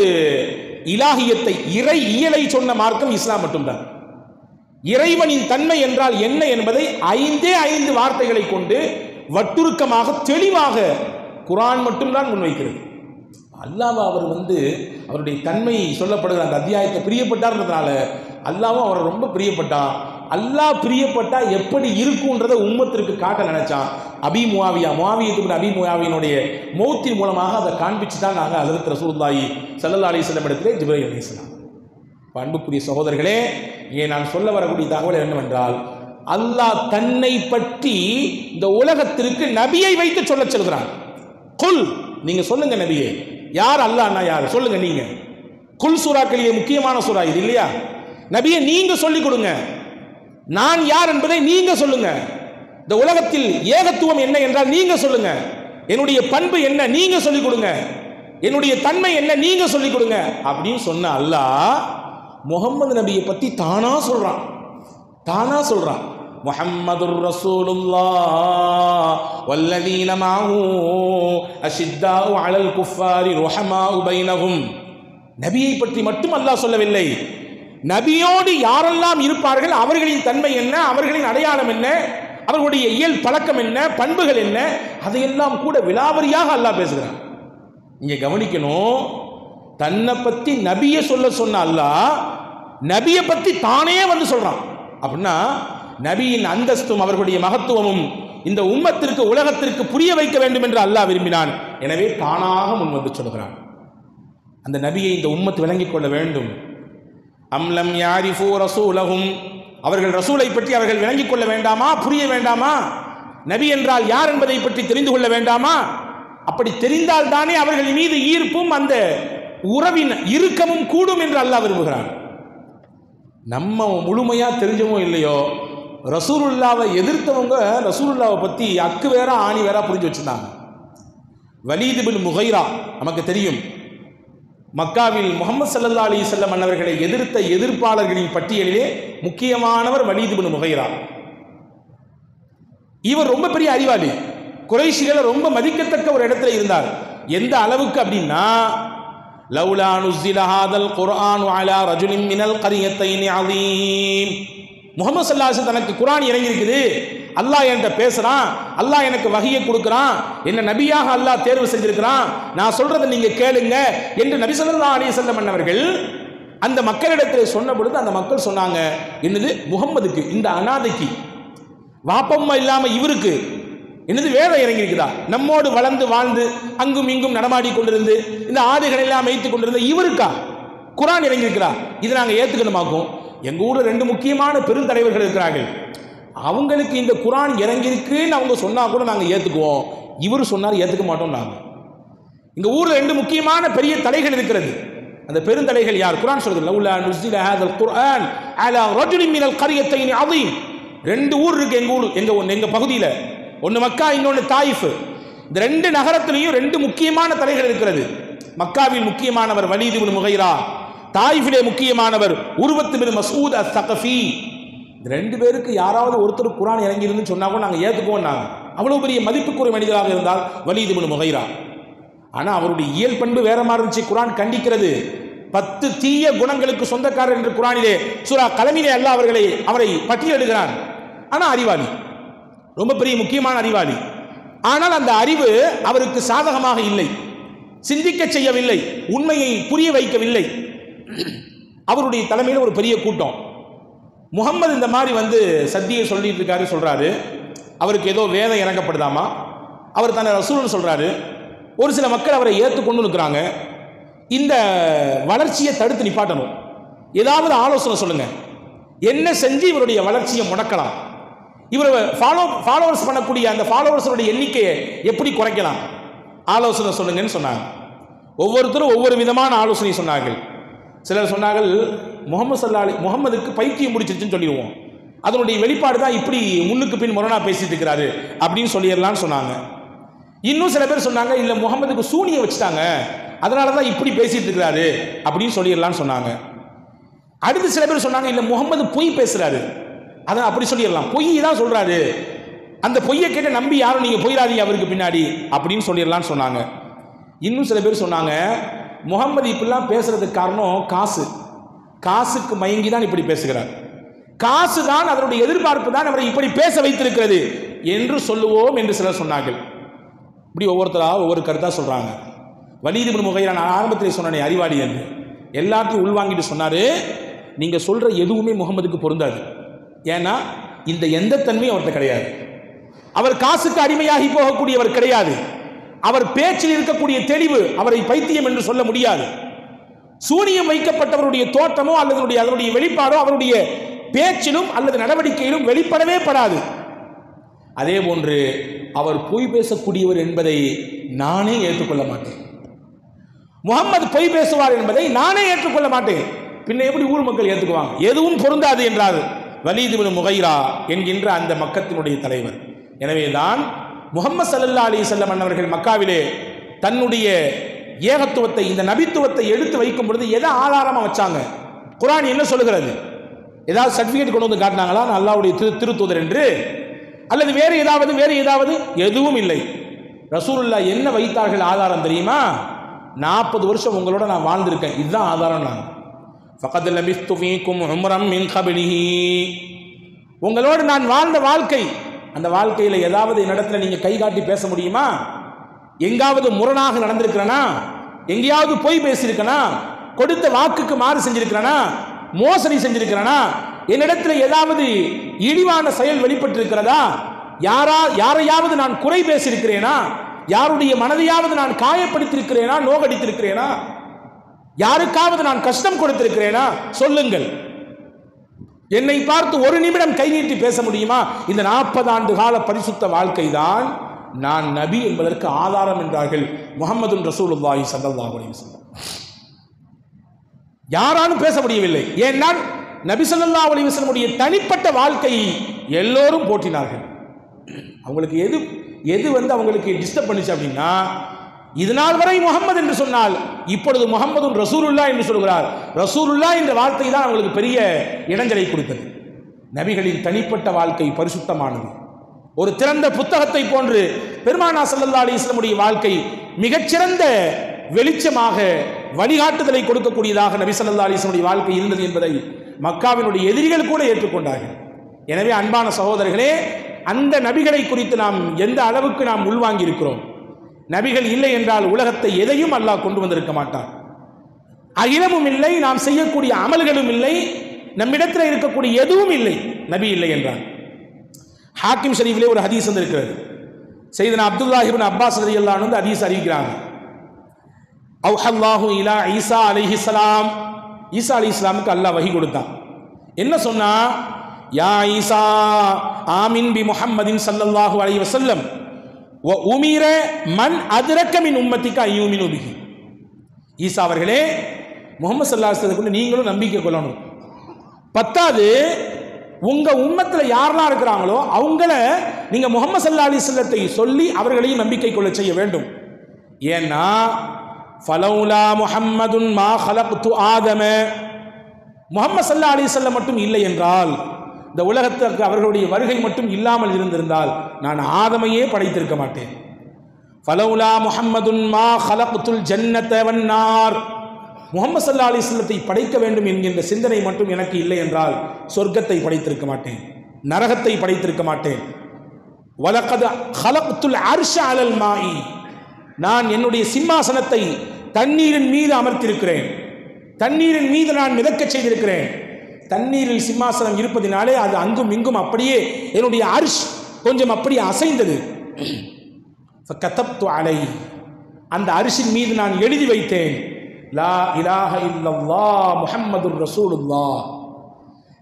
இலாஹியத்தை, இறை இயலை சொன்ன மார்க்கம் இஸ்லாம் மட்டும்தான். இறைவனின் தன்மை என்றால் என்ன என்பதை 5 வார்த்தைகளை கொண்டு வட்டுருக்கமாக தெளிவாக குர்ஆன் மட்டும்தான் முன்வைக்கிறது. அல்லாஹ் அவர் அவருடைய தன்மை சொல்லப்படுகிற அந்த அத்தியாயத்தை பிரியப்பட்டார்ன்றதுனால அல்லாவும் அவரை ரொம்ப பிரியப்பட்டான். அல்லாஹ் பிரியப்பட்டா எப்படி இருக்குன்றதை உம்மத்திற்கு காட்ட நினைச்சான். அபீ முஆவியா, முஆவியத்து பின் அபீ முஆவியினுடைய மௌத்தின் மூலமாக அதை காண்பிச்சு தான் நாங்கள் ஹஜ்ரத் ரசூலுல்லாஹி ஸல்லல்லாஹு அலைஹி வஸல்லம் இடத்திலே ஜிப்ரீல் அலைஹிஸ்ஸலாம். அன்புக்குரிய சகோதரர்களே, இங்கே நான் சொல்ல வரக்கூடிய தகவல் என்னவென்றால், அல்லாஹ் தன்னை பற்றி இந்த உலகத்திற்கு நபியை வைத்து சொல்ல சொல்கிறான். குல், நீங்க சொல்லுங்க நபியே, யார் அல்லாஹ்னா யார் சொல்லுங்க நீங்க. குல் சூறாக்களிலே முக்கியமான சூறா இது இல்லையா? நபியை நீங்க சொல்லிக் கொடுங்க. நான் யார் என்பதை நீங்க சொல்லுங்க. இந்த உலகத்தில் ஏகத்துவம் என்ன என்றால் நீங்க சொல்லுங்க. என்னுடைய பண்பு என்ன நீங்க சொல்லிக் கொடுங்க. என்னுடைய தன்மை என்ன நீங்க சொல்லிக் கொடுங்க அப்படின்னு சொன்ன அல்லாஹ் முஹம்மது நபியை பத்தி தானா சொல்றான். முஹம்மதுர் ரசூலுல்லாஹ் வல்லதீன மஅஹு அஷித்தாஉ அலல் குஃபாரி ருஹமாஉ பைனஹும். நபியை பற்றி மட்டும் அல்லாஹ் சொல்லவில்லை, நபியோடு யாரெல்லாம் இருப்பார்கள், அவர்களின் தன்மை என்ன, அவர்களின் அடையாளம் என்ன, அவர்களுடைய இயல் பழக்கம் என்ன, பண்புகள் என்ன, அதையெல்லாம் கூட விலாவரியாக அல்லாஹ் பேசுகிறான். இங்க கவனிக்கணும், தன்னை பத்தி நபியை சொன்ன அல்லாஹ் நபியை பத்தி தானே சொல்றான். அப்படின்னா நபியின் அந்தஸ்தும் அவர்களுடைய மகத்துவமும் இந்த உம்மத்திற்கு உலகத்திற்கு புரிய வைக்க வேண்டும் என்று அல்லாஹ் விரும்பினான். எனவே தானாக முன்வந்து சொல்கிறான். அந்த நபியை இந்த உம்மத் விளங்கிக் கொள்ள வேண்டும். அம்லம் யாரிஃபு ரசூலஹும், அவர்கள் ரசூலை பற்றி அவர்கள் விளங்கிக் கொள்ள வேண்டாமா? புரிய வேண்டாமா? நபி என்றால் யார் என்பதை பற்றி தெரிந்து கொள்ள வேண்டாமா? அப்படி தெரிந்தால் தானே அவர்கள் மீது ஈர்ப்பும் அந்த உறவின் இறுக்கமும் கூடும் என்று அல்லாஹ் விரும்புகிறான். நம்ம முழுமையா தெரிஞ்சவோ இல்லையோ, ரசூலுல்லாவை எதிர்த்தவங்க ரசூலுல்லாவை பற்றி அக்கு வேற ஆணி வேற புரிஞ்சு வச்சிருந்தாங்க. வலீத் பின் முகைரா நமக்கு தெரியும். மக்காவில் முஹம்மது ஸல்லல்லாஹு அலைஹி வஸல்லம் அவர்களை எதிர்த்த எதிர்ப்பாளர்களின் பட்டியலிலே முக்கியமானவர் வலீத் பின் முகைரா. இவர் ரொம்ப பெரிய அறிவாளி, குறைஷிகளை ரொம்ப மதிக்கத்தக்க ஒரு இடத்துல இருந்தார். எந்த அளவுக்கு அப்படின்னா, லவ்லா நுஸ்ஸில ஹாதல் குர்ஆனு அலா ரஜுலின் மினல் கரியத்தைனி அதீம், முஹம்மது ஸல்லல்லாஹு அலைஹி வஸல்லம் தனக்கு குர்ஆன் இறங்கி இருக்குது, அல்லாஹ் என்கிட்ட பேசுறான், அல்லாஹ் எனக்கு வஹியை கொடுக்குறான், என்ன நபியாக அல்லாஹ் தேர்வு செஞ்சிருக்கிறான், நான் சொல்றதை நீங்க கேளுங்க என்று நபி ஸல்லல்லாஹு அலைஹி வஸல்லம் அவர்கள் அந்த மக்களிடத்தில் சொன்ன பொழுது அந்த மக்கள் சொன்னாங்க, என்னது முகம்மதுக்கு, இந்த அனாதைக்கு, வாப்பம்மா இல்லாம இவருக்கு என்னது வேதம் இறங்கி இருக்குதா? நம்மோடு வளர்ந்து வாழ்ந்து அங்கும் இங்கும் நடமாடி கொண்டிருந்து இந்த ஆடுகளை எல்லாம் மேய்த்து கொண்டிருந்த இவருக்கா குர்ஆன் இறங்கி இருக்கிறா? இதை நாங்கள் ஏற்றுக்கணுமாக்கும். எங்க ஊர்ல 2 முக்கியமான பெருந்தலைவர்கள் இருக்கிறார்கள், அவங்களுக்கு இந்த குர்ஆன் இறங்கியிருக்குன்னு அவங்க சொன்னா கூட நாங்கள் ஏற்றுக்குவோம், இவர் சொன்னார் ஏற்றுக்க மாட்டோம். நாங்கள் எங்க ஊர்ல 2 முக்கியமான பெரிய தலைகள் இருக்கிறது. அந்த பெருந்தலைகள் யார்? குர்ஆன் சொல்றது லவ்லா நுஸ்ஸில ஹாதல் குர்ஆன் அலா ரஜுலின் மினல் கரியத்தைனி அதீம். 2 ஊர் இருக்கு எங்க ஊர், எங்க பகுதியில். ஒன்று மக்கா, இன்னொன்று தாயிஃப். இந்த 2 நகரத்திலையும் 2 முக்கியமான தலைகள் இருக்கிறது. மக்காவில் முக்கியமானவர் வலீத் பின் முகைரா, தாயிஃபிலே முக்கியமானவர் உர்வத் பின் மஸ்ஊத் அஸ்-ஸகஃபி. இந்த 2 பேருக்கு யாராவது ஒருத்தர் குர்ஆன் இறங்கி இருந்து சொன்னா கூட நாங்கள் ஏற்றுக்குவோம். நாங்கள் அவ்வளவு பெரிய மதிப்புக்குரிய மனிதராக இருந்தால் வலீத் பின் முகைரா. ஆனால் அவருடைய இயல் பண்பு வேற மாதிரி இருந்துச்சு. குர்ஆன் கண்டிக்கிறது. 10 தீய குணங்களுக்கு சொந்தக்காரர் என்று குர்ஆனிலே சூரா கலமிலே அல்லாஹ் அவரை பட்டியலிடுகிறான். ஆனால் அறிவாளி, ரொம்ப பெரிய முக்கியமான அறிவாளி. ஆனால் அந்த அறிவு அவருக்கு சாதகமாக இல்லை, சிந்திக்க செய்யவில்லை, உண்மையை புரிய வைக்கவில்லை. அவருடைய தலைமையில் ஒரு பெரிய கூட்டம். முகம்மது இந்த மாதிரி வந்து சத்தியை சொல்லிட்டு இருக்காரு, சொல்றாரு அவருக்கு ஏதோ வேதம் இறங்கப்படுதாமா, அவர் தன்னை ரசூல்னு சொல்றாரு. ஒரு சில மக்கள் அவரை ஏற்றுக்கொண்டு இருக்கிறாங்க. இந்த வளர்ச்சியை தடுத்து நிப்பாட்டணும், ஏதாவது ஆலோசனை சொல்லுங்க, என்ன செஞ்சு இவருடைய வளர்ச்சியை முடக்கலாம், இவர் ஃபாலோவர்ஸ் பண்ணக்கூடிய அந்த ஃபாலோவர்ஸோட எண்ணிக்கையை எப்படி குறைக்கலாம், ஆலோசனை சொல்லுங்கன்னு சொன்னாங்க. ஒவ்வொருத்தரும் ஒவ்வொரு விதமான ஆலோசனை சொன்னார்கள். சிலர் சொன்னார்கள் முகம்மதுக்கு பைத்தியம் முடிச்சிருச்சுன்னு சொல்லிடுவோம், அதனுடைய வெளிப்பாடு தான் இப்படி முன்னுக்கு பின் முரணா பேசிட்டு இருக்கிறாரு அப்படின்னு சொல்லிடலான்னு சொன்னாங்க. இன்னும் சில பேர் சொன்னாங்க, இல்லை முகம்மதுக்கு சூனியை வச்சுட்டாங்க, அதனால தான் இப்படி பேசிட்டு இருக்கிறாரு அப்படின்னு சொல்லிடலான்னு சொன்னாங்க. அடுத்து சில பேர் சொன்னாங்க, இல்லை முகம்மது பொய் பேசுறாரு, அதான் அப்படி சொல்லிடலாம், பொய் தான் சொல்றாரு, அந்த பொய்யை கேட்டு நம்பி யாரும் நீங்க போயிடாதீங்க அவருக்கு பின்னாடி அப்படின்னு சொல்லிடலான்னு சொன்னாங்க. இன்னும் சில பேர் சொன்னாங்க, முகம்மது இப்படிலாம் பேசுறதுக்கு காரணம் காசுக்கு மயங்கி தான் இப்படி பேசுகிறார், காசு தான் அதனுடைய எதிர்பார்ப்பு தான் அவரை இப்படி பேச வைத்திருக்கிறது என்று சொல்லுவோம் என்று சிலர் சொன்னார்கள். இப்படி ஒவ்வொருத்தரா ஒவ்வொரு கருத்தா சொல்றாங்க. வலீத் பின் முகைரா, நான் ஆரம்பத்தில் சொன்னேன் அறிவாளி என்று, எல்லாத்தையும் உள்வாங்கிட்டு சொன்னாரு, நீங்க சொல்ற எதுவுமே முகம்மதுக்கு பொருந்தாது. ஏன்னா இந்த எந்த தன்மையும் அவர்கிட்ட கிடையாது. அவர் காசுக்கு அடிமையாகி போகக்கூடியவர் கிடையாது. அவர் பேச்சில் இருக்கக்கூடிய தெளிவு அவரை பைத்தியம் என்று சொல்ல முடியாது. சூனியம் வைக்கப்பட்டவருடைய தோற்றமோ அல்லது அதனுடைய வெளிப்பாடோ அவருடைய பேச்சிலும் அல்லது நடவடிக்கையிலும் வெளிப்படவே படாது. அதே போன்று அவர் பொய் பேசக்கூடியவர் என்பதை நானே ஏற்றுக்கொள்ள மாட்டேன். முகம்மது பொய் பேசுவார் என்பதை நானே ஏற்றுக்கொள்ள மாட்டேன். பின்ன எப்படி ஊர் மக்கள் ஏற்றுக்குவாங்க? எதுவும் பொருந்தாது என்றார் வலீத் பின் முகைரா என்கின்ற அந்த மக்கத்தினுடைய தலைவர். எனவேதான் முஹம்மது ஸல்லல்லாஹு அலைஹி வஸல்லம் அவர்கள் மக்காவிலே தன்னுடைய ஏகத்துவத்தை, இந்த நபித்துவத்தை எடுத்து வைக்கும் பொழுது எதை ஆதாரமாக வச்சாங்க? குர்ஆன் என்ன சொல்லுகிறது? ஏதாவது சர்டிஃபிகேட் கொண்டு வந்து காட்டினாங்களா அல்லாஹ்வுடைய திருத்தூதர் என்று? அல்லது வேறு ஏதாவது? எதுவும் இல்லை. ரசூலுல்லாஹ் என்ன வைத்தார்கள் ஆதாரம் தெரியுமா? 40 வருஷம் உங்களோட நான் வாழ்ந்திருக்கேன், இதுதான் ஆதாரம். நான் ஃபகத் லபிஸ்து ஃபீக்கும் உம்ரம் மின் கப்லிஹி, உங்களோடு நான் வாழ்ந்த வாழ்க்கை, அந்த வாழ்க்கையில் ஏதாவது இடத்துல நீங்க கை காட்டி பேச முடியுமா? எங்காவது முரணாக நடந்திருக்கிறனா? எங்கேயாவது பொய் பேசியிருக்கனா? கொடுத்த வாக்குக்கு மாறு செஞ்சிருக்கிறனா? மோசடி செஞ்சிருக்கிறனா? என்னிடத்துல ஏதாவது இழிவான செயல் வெளிப்பட்டு இருக்கிறதா? யாரையாவது நான் குறை பேசியிருக்கிறேனா? யாருடைய மனதையாவது நான் காயப்படுத்தியிருக்கிறேனா? நோகடித்திருக்கிறேனா? யாருக்காவது நான் கஷ்டம் கொடுத்திருக்கிறேனா? சொல்லுங்கள். என்னை பார்த்து ஒரு நிமிடம் கை நீட்டி பேச முடியுமா? இந்த 40 ஆண்டு கால பரிசுத்த வாழ்க்கை தான் நான் நபி என்பதற்கு ஆதாரம் என்றார்கள் முஹம்மது ரசூலுல்லாஹி ஸல்லல்லாஹு அலைஹி வஸல்லம். யாராலும் பேச முடியவில்லை. ஏனென்றால் நபி ஸல்லல்லாஹு அலைஹி வஸல்லம் தனிப்பட்ட வாழ்க்கையை எல்லோரும் போற்றினார்கள். அவங்களுக்கு எது அவங்களுக்கு டிஸ்டர்ப் பண்ணிச்சு அப்படின்னா, இதனால் வரை முகமது என்று சொன்னால் இப்பொழுது முகமது ரசூலுல்லா என்று சொல்கிறார். ரசூலுல்லா என்ற வார்த்தை தான் அவங்களுக்கு பெரிய இடைஞ்சலை கொடுத்தது. நபிகளின் தனிப்பட்ட வாழ்க்கை பரிசுத்தமானது. ஒரு திறந்த புத்தகத்தை போன்று பெருமானார் ஸல்லல்லாஹு அலைஹி வஸல்லம் வாழ்க்கை மிகச்சிறந்த வெளிச்சமாக வழிகாட்டுதலை கொடுக்கக்கூடியதாக நபி ஸல்லல்லாஹு அலைஹி வஸல்லம் வாழ்க்கை இருந்தது என்பதை மக்காவினுடைய எதிரிகள் கூட ஏற்றுக்கொண்டார்கள். எனவே அன்பான சகோதரர்களே, அந்த நபிகளை குறித்து நாம் எந்த அளவுக்கு நாம் உள்வாங்கி இருக்கிறோம். நபிகள் இல்லை என்றால் உலகத்தை எதையும் அல்லாஹ் கொண்டு வந்திருக்க மாட்டார். அகிலமும் இல்லை, நாம் செய்யக்கூடிய அமல்களும் இல்லை, நம்மிடத்தில் இருக்கக்கூடிய எதுவும் இல்லை நபி இல்லை என்றால். ஹாக்கிம் ஷரீஃபிலே ஒரு ஹதீஸ் இருக்கிறது. சையதுனா அப்துல்லாஹ் இப்னு அப்பாஸ் ரலியல்லாஹு அன்ஹு ஹதீஸ் அறிவிக்கிறாங்க. அவ்ஹல்லாஹு இலா ஈசா அலைஹிஸ்ஸலாம், ஈசா அலைஹிஸ்ஸலாமுக்கு அல்லாஹ் வஹி கொடுத்தான். என்ன சொன்னா? யா ஈசா ஆமின் பி முஹம்மதின் ஸல்லல்லாஹு அலைஹி வஸல்லம் வ உமிர மன் அத்ரக மின் உம்மத்திக அய்யுமினு பிஹி. ஈசா அவர்களே, முஹம்மது ஸல்லல்லாஹு அலைஹி வஸல்லம் நீங்களும் நம்பிக்கை கொள்ளணும். பத்தாவது, உங்க உம்மத்துல யாரெல்லாம் இருக்கிறாங்களோ அவங்கள நீங்க முஹம்மது ஸல்லல்லாஹு அலைஹி வஸல்லத்தை சொல்லி அவர்களையும் நம்பிக்கை கொள்ள செய்ய வேண்டும். ஏன்னா ஃபலௌலா முஹம்மதுன் மா ஹலக்து ஆதம, முஹம்மது ஸல்லல்லாஹு அலைஹி வஸல்லம் மட்டும் இல்லை என்றால், இந்த உலகத்திற்கு அவர்களுடைய வருகை மட்டும் இல்லாமல் இருந்திருந்தால் நான் ஆதமையே படைத்திருக்க மாட்டேன். ஃபலௌலா முஹம்மதுன் மா ஹலக்துல் ஜன்னத வன்னார், முஹம்மது ஸல்லல்லாஹு அலைஹி வஸல்லத்தை படைக்க வேண்டும் என்கின்ற சிந்தனை மட்டும் எனக்கு இல்லை என்றால் சொர்க்கத்தை படைத்திருக்க மாட்டேன், நரகத்தை படைத்திருக்க மாட்டேன். வலகத் ஹலக்துல் அர்ஷ அலல் மாஇ, நான் என்னுடைய சிம்மாசனத்தை தண்ணீரின் மீது அமர்த்தியிருக்கிறேன், தண்ணீரின் மீது நான் மிதக்க செய்திருக்கிறேன். தண்ணீரில் சிம்மாசனம் இருப்பதினாலே அது அங்கும் இங்கும் அப்படியே என்னுடைய அர்ஷ் கொஞ்சம் அப்படியே அசைந்தது. ஃபகதப்து அலை, அந்த அரிசின் மீது நான் எழுதி வைத்தேன், லா இலாஹ இல்லல்லாஹ் முஹம்மதுர் ரசூலுல்லாஹ்,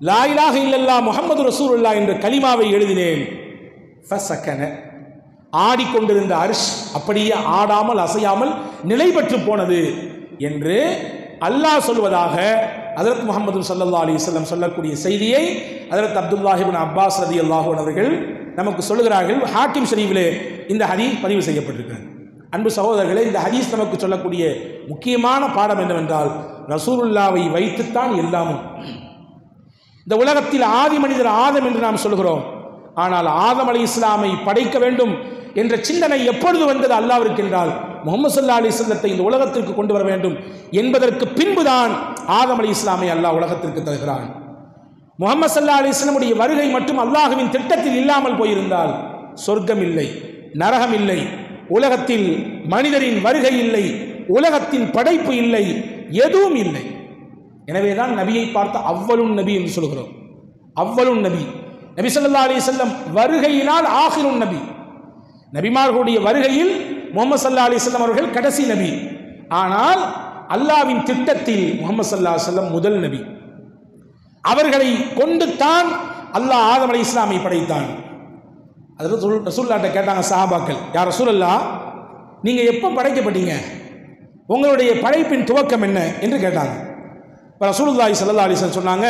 லா இலாஹ இல்லல்லாஹ் முஹம்மது ரசூலுல்லாஹ் என்ற கலிமாவை எழுதினேன். ஃபஸகன, ஆடிக்கொண்டிருந்த அரிஷ் அப்படியே ஆடாமல் அசையாமல் நிலை பெற்று போனது என்று அல்லாஹ் சொல்வதாக ஹஜ்ரத் முஹம்மது ஸல்லல்லாஹு அலைஹி வஸல்லம் சொல்லக்கூடிய செய்தியை ஹஜ்ரத் அப்துல்லாஹ் இப்னு அப்பாஸ் ரலியல்லாஹு அன்ஹு அவர்கள் நமக்கு சொல்லுகிறார்கள். ஹாக்கிம் ஷரீஃபிலே இந்த ஹதீஸ் பதிவு செய்யப்பட்டிருக்கிறது. அன்பு சகோதரர்களே, இந்த ஹதீஸ் நமக்கு சொல்லக்கூடிய முக்கியமான பாடம் என்னவென்றால், ரசூலுல்லாவை வைத்துத்தான் எல்லாமும். இந்த உலகத்தில் ஆதி மனிதர் ஆதம் என்று நாம் சொல்கிறோம். ஆனால் ஆதம் அலைஹிஸ்ஸலாமை படைக்க வேண்டும் என்ற சிந்தனை எப்பொழுது வந்தது அல்லாஹ்விற்கு என்றால், முஹம்மது ஸல்லல்லாஹு அலைஹி வஸல்லத்தை இந்த உலகத்திற்கு கொண்டு வர வேண்டும் என்பதற்கு பின்புதான் ஆதம் அலைஹிஸ்ஸலாமை அல்லாஹ் உலகத்திற்கு தருகிறான். முஹம்மது ஸல்லல்லாஹு அலைஹி வஸல்லமுடைய வருகை மட்டும் அல்லாஹ்வின் திட்டத்தில் இல்லாமல் போயிருந்தால் சொர்க்கம் இல்லை, நரகம் இல்லை, உலகத்தில் மனிதரின் வருகை இல்லை, உலகத்தின் படைப்பு இல்லை, எதுவும் இல்லை. எனவேதான் நபியை பார்த்து அவ்வலுன் நபி என்று சொல்கிறோம். அவ்வலுன் நபி, நபி ஸல்லல்லாஹு அலைஹி வஸல்லம் வருகையினால் ஆகிருன் நபி, நபிமார்களுடைய வருகையில் முஹம்மது ஸல்லல்லாஹு அலைஹி வஸல்லம் அவர்கள் கடைசி நபி. ஆனால் அல்லாஹ்வின் திட்டத்தில் முஹம்மது ஸல்லல்லாஹு அலைஹி வஸல்லம் முதல் நபி. அவர்களை கொண்டு தான் அல்லாஹ் ஆதம் அலைஹிஸ்ஸலாமை படைத்தான். அதில் ரசூலுல்லாஹ்ட்ட கேட்டாங்க சஹாபாக்கள், யார் ரசூலல்லாஹ், நீங்க எப்போ படைக்கப்பட்டீங்க, உங்களுடைய படைப்பின் துவக்கம் என்ன என்று கேட்டாங்க. இப்போ ரசூலுல்லாஹி ஸல்லல்லாஹு அலைஹி வஸல்லம் சொன்னாங்க,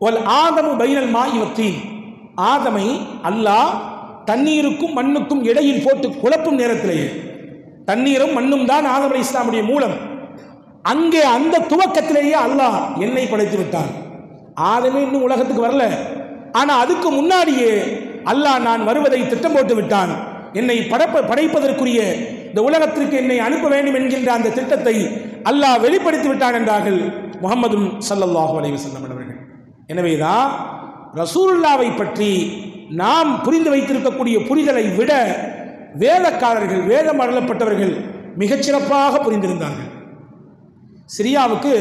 வல் ஆதமு பைனல் மாஇ வத்தீன், ஆதமை அல்லாஹ் தண்ணீருக்கும் மண்ணுக்கும் இடையில் போட்டு குழப்பும் நேரத்திலேயே, தண்ணீரும் மண்ணும் தான் ஆதம் அலைஹிஸ்ஸலாமுடைய மூலம், அங்கே அந்த துவக்கத்திலேயே அல்லாஹ் என்னை படைத்து விட்டான். ஆதமே இன்னும் உலகத்துக்கு வரல, ஆனால் அதுக்கு முன்னாடியே அல்லாஹ் நான் வருவதை திட்டம் போட்டு விட்டான். என்னை படைப்பதற்குரிய இந்த உலகத்திற்கு என்னை அனுப்ப வேண்டும் என்கின்ற அந்த திட்டத்தை அல்லாஹ் வெளிப்படுத்தி விட்டான் என்றார்கள் முஹம்மது ஸல்லல்லாஹு அலைஹி வஸல்லம் அவர்கள். எனவேதான் ரசூலுல்லாவை பற்றி நாம் புரிந்து வைத்திருக்கக்கூடிய புரிதலை விட வேதக்காரர்கள், வேதம் அருளப்பட்டவர்கள் மிகச்சிறப்பாக புரிந்திருந்தார்கள். சிரியாவுக்கு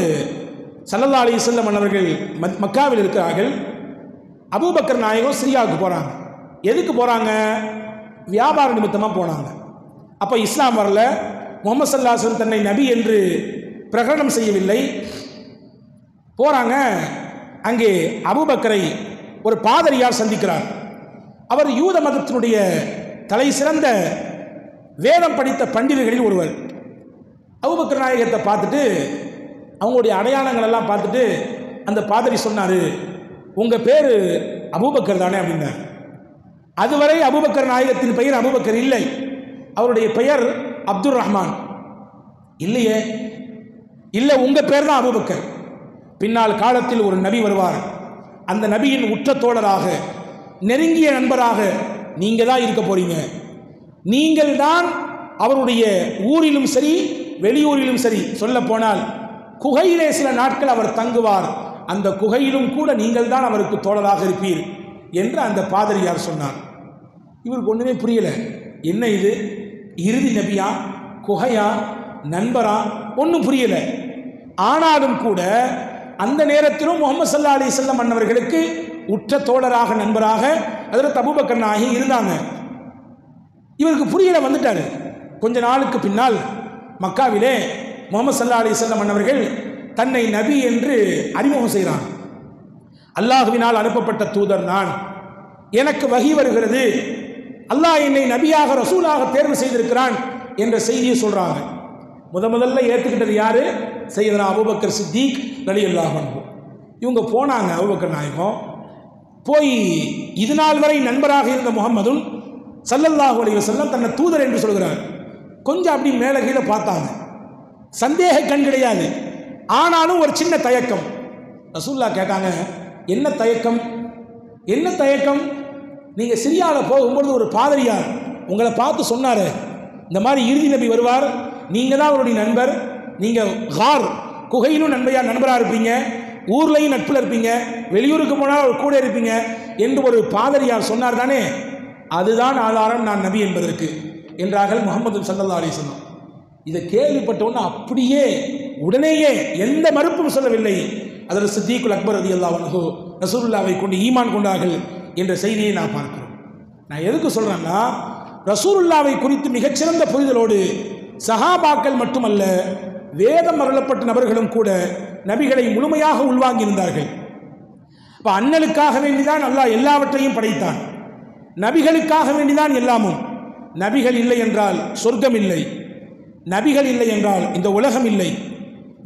ஸல்லல்லாஹு அலைஹி வஸல்லம் அவர்கள் மக்காவில் இருக்கிறார்கள். அபூபக்கர் நாயகம் சிரியாவுக்கு போகிறாங்க. எதுக்கு போகிறாங்க? வியாபார நிமித்தமாக போனாங்க. அப்போ இஸ்லாம் வரல, முகமது ஸல்லல்லாஹு அலைஹி வஸல்லம் தன்னை நபி என்று பிரகடனம் செய்யவில்லை. போகிறாங்க. அங்கே அபூபக்கரை ஒரு பாதிரியார் சந்திக்கிறார். அவர் யூத மதத்தினுடைய தலை சிறந்த வேதம் படித்த பண்டிதர்களில் ஒருவர். அபூபக்கர் நாயகத்தை பார்த்துட்டு அவங்களுடைய அடையாளங்கள் எல்லாம் பார்த்துட்டு அந்த பாதிரி சொன்னார், உங்கள் பேர் அபூபக்கர் தானே அப்படின்னார். அதுவரை அபூபக்கர் நாயகத்தின் பெயர் அபூபக்கர் இல்லை, அவருடைய பெயர் அப்துல் ரஹ்மான். இல்லையே, இல்லை, உங்கள் பேர் தான் அபூபக்கர். பின்னால் காலத்தில் ஒரு நபி வருவார், அந்த நபியின் உற்ற தோழராக நெருங்கிய நண்பராக நீங்கள் தான் இருக்க போறீங்க. நீங்கள் தான் அவருடைய ஊரிலும் சரி வெளியூரிலும் சரி, சொல்ல போனால் குகையிலே சில நாட்கள் அவர் தங்குவார், அந்த குகையிலும் கூட நீங்கள் தான் அவருக்கு தோழராக இருப்பீர் என்று அந்த பாதிரியார் சொன்னார். இவருக்கு ஒன்றுமே புரியல, என்ன இது, இறுதி நபியா, குகையா, நண்பரா, ஒன்றும் புரியல. ஆனாலும் கூட அந்த நேரத்திலும் முஹம்மது ஸல்லல்லாஹு அலைஹி வஸல்லம் அன்னவர்களுக்கு உற்ற தோழராக நண்பராக ஹஜ்ரத் அபூபக்கர் நாயகி இருந்தாங்க. இவருக்கு புரியல, வந்துட்டாரு. கொஞ்ச நாளுக்கு பின்னால் மக்காவிலே முஹம்மது ஸல்லல்லாஹு அலைஹி வஸல்லம் அன்னவர்கள் தன்னை நபி என்று அறிமுகம் செய்கிறான். அல்லாஹ்வினால் அனுப்பப்பட்ட தூதர் நான், எனக்கு வஹி வருகிறது, அல்லாஹ் என்னை நபியாக ரசூலாக தேர்வு செய்திருக்கிறான் என்ற செய்தியை சொல்றாங்க. முதல்ல ஏற்றுக்கிட்டது யாரு? சையதுனா அபூபக்கர் சித்திக் ரலியல்லாஹு அன்ஹு. இவங்க போனாங்க, அபூபக்கர் நாயகம் போய் இது நாள் வரை நண்பராக இருந்த முஹம்மதுன் ஸல்லல்லாஹு அலைஹி வஸல்லம் தன்னை தூதர் என்று சொல்கிறார். கொஞ்சம் அப்படி மேலே கீழே பார்த்தாங்க, சந்தேக கண் கிடையாது, ஆனாலும் ஒரு சின்ன தயக்கம். ரசூலுல்லாஹ் கேட்டாங்க, என்ன தயக்கம், என்ன தயக்கம்? நீங்கள் சிரியாவில் போகும்பொழுது ஒரு பாதிரியார் உங்களை பார்த்து சொன்னார், இந்த மாதிரி இறுதி நபி வருவார், நீங்கள் தான் அவருடைய நண்பர், நீங்கள் கார் குகையிலும் நண்பராக இருப்பீங்க, ஊர்லையும் நட்பில் இருப்பீங்க, வெளியூருக்கு போனால் அவர் கூட இருப்பீங்க என்று ஒரு பாதிரியார் சொன்னார் தானே, அதுதான் ஆதாரம் நான் நபி என்பதற்கு என்றார்கள் முஹம்மது ஸல்லல்லாஹு அலைஹி வஸல்லம். இதை கேள்விப்பட்டவுடனே அப்படியே உடனேயே எந்த மறுப்பும் சொல்லவில்லை. அதில் சித்திகுல் அக்பர் ரலியல்லாஹு அன்ஹு ரசூலுல்லாஹ்வை கொண்டு ஈமான் கொண்டார்கள் என்ற செய்தியை நான் பார்க்கிறோம். நான் எதுக்கு சொல்றேன்னா, ரசூலுல்லாஹ்வை குறித்து மிகச்சிறந்த புரிதலோடு சஹாபாக்கள் மட்டுமல்ல, வேதம் அருளப்பட்ட நபர்களும் கூட நபிகளை முழுமையாக உள்வாங்கியிருந்தார்கள். இப்போ அண்ணலுக்காக வேண்டிதான் அல்லாஹ் எல்லாவற்றையும் படைத்தான், நபிகளுக்காக வேண்டிதான் எல்லாமும். நபிகள் இல்லை என்றால் சொர்க்கம் இல்லை, நபிகள் இல்லை என்றால் இந்த உலகம் இல்லை,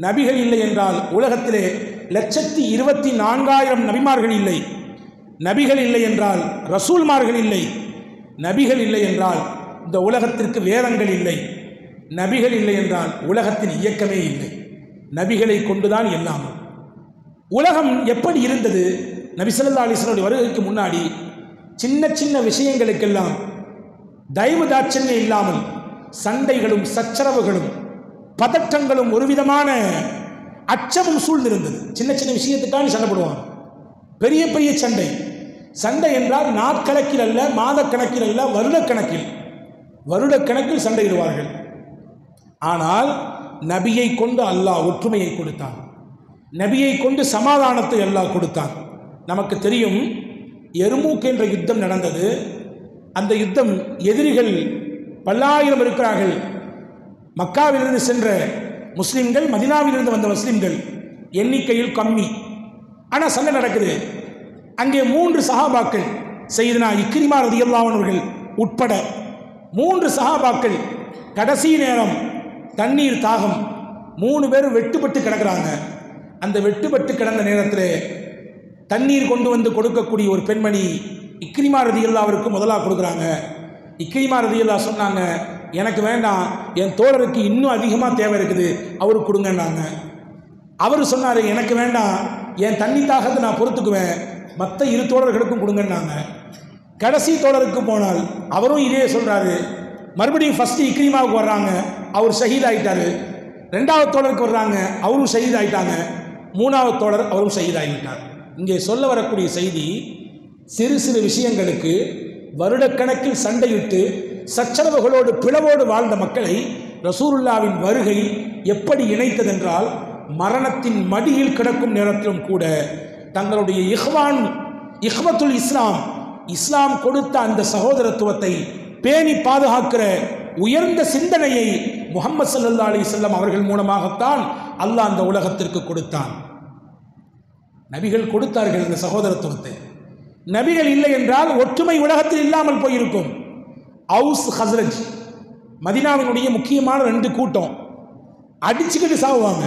நபிகள் இல்லை என்றால் உலகத்திலே 124,000 நபிமார்கள் இல்லை, நபிகள் இல்லை என்றால் ரசூல்மார்கள் இல்லை, நபிகள் இல்லை என்றால் இந்த உலகத்திற்கு வேதங்கள் இல்லை, நபிகள் இல்லை என்றால் உலகத்தின் இயக்கமே இல்லை. நபிகளை கொண்டுதான் எல்லாமும். உலகம் எப்படி இருந்தது? நபி ஸல்லல்லாஹு அலைஹி வஸல்லம் வருகைக்கு முன்னாடி சின்ன சின்ன விஷயங்களுக்கெல்லாம் தயவு தாட்சண்யம் இல்லாமல் சண்டைகளும் சச்சரவுகளும் பதற்றங்களும் ஒரு விதமான அச்சமும் சூழ்ந்திருந்தது. சின்ன சின்ன விஷயத்துக்காக சண்டை போடுவாங்க, பெரிய பெரிய சண்டை. சண்டை என்றால் நாட்கணக்கில் அல்ல, மாதக்கணக்கில் அல்ல, வருடக்கணக்கில் சண்டையிடுவார்கள். ஆனால் நபியை கொண்டு அல்லாஹ் ஒற்றுமையை கொடுத்தான், நபியை கொண்டு சமாதானத்தை அல்லாஹ் கொடுத்தான். நமக்கு தெரியும், எர்மூக் என்ற யுத்தம் நடந்தது. அந்த யுத்தம் எதிரிகள் பல்லாயிரம் இருக்கிறார்கள். மக்காவிலிருந்து சென்ற முஸ்லிம்கள், மதினாவிலிருந்து வந்த முஸ்லிம்கள் எண்ணிக்கையில் கம்மி. ஆனால் சண்டை நடக்குது. அங்கே 3 சஹாபாக்கள், சையதுனா இக்ரிமா ரலியல்லாஹு அன்ஹு உட்பட 3 சஹாபாக்கள், கடைசி நேரம் தண்ணீர் தாகம், 3 பேரும் வெட்டுப்பட்டு கிடக்கிறாங்க. அந்த வெட்டுப்பட்டு கிடந்த நேரத்தில் தண்ணீர் கொண்டு வந்து கொடுக்கக்கூடிய ஒரு பெண்மணி இக்ரிமா ரலியல்லாஹுவிற்கு முதலாக கொடுக்குறாங்க. இக்ரிமா ரலியல்லாஹு சொன்னாங்க, எனக்கு வேண்டாம், என் தோழருக்கு இன்னும் அதிகமாக தேவை இருக்குது, அவருக்கு கொடுங்கன்னாங்க. அவர் சொன்னார், எனக்கு வேண்டாம், என் தண்ணி தாகத்தை நான் பொறுத்துக்குவேன், மற்ற 2 தோழர்களுக்கும் கொடுங்கன்னாங்க. கடைசி தோழருக்கு போனால் அவரும் இதே சொல்கிறாரு. மறுபடியும் ஃபஸ்ட்டு இக்ரிமாவுக்கு வர்றாங்க, அவர் ஷஹீத் ஆகிட்டார். 2வது தோழருக்கு வர்றாங்க, அவரும் ஷஹீத் ஆகிட்டாங்க. 3வது தோழர் அவரும் ஷஹீத் ஆகிவிட்டார். இங்கே சொல்ல வரக்கூடிய செய்தி, சிறு சிறு விஷயங்களுக்கு வருடக்கணக்கில் சண்டையிட்டு சச்சரவுகளோடு பிளவோடு வாழ்ந்த மக்களை ரசூலுல்லாவின் வருகை எப்படி இணைத்ததென்றால், மரணத்தின் மடியில் கிடக்கும் நேரத்திலும் கூட தங்களுடைய இஹ்வத்துல் இஸ்லாம், இஸ்லாம் கொடுத்த அந்த சகோதரத்துவத்தை பேணி பாதுகாக்கிற உயர்ந்த சிந்தனையை முஹம்மது ஸல்லல்லாஹு அலைஹி வஸல்லம் அவர்கள் மூலமாகத்தான் அல்லாஹ் அந்த உலகத்திற்கு கொடுத்தான். நபிகள் கொடுத்தார்கள் இந்த சகோதரத்துவத்தை. நபிகள் இல்லை என்றால் ஒற்றுமை உலகத்தில் இல்லாமல் போயிருக்கும். அவுஸ் ஹஸ்ரஜ் மதீனாவினுடைய முக்கியமான 2 கூட்டம் அடிச்சுக்கிட்டு சாவுவாங்க.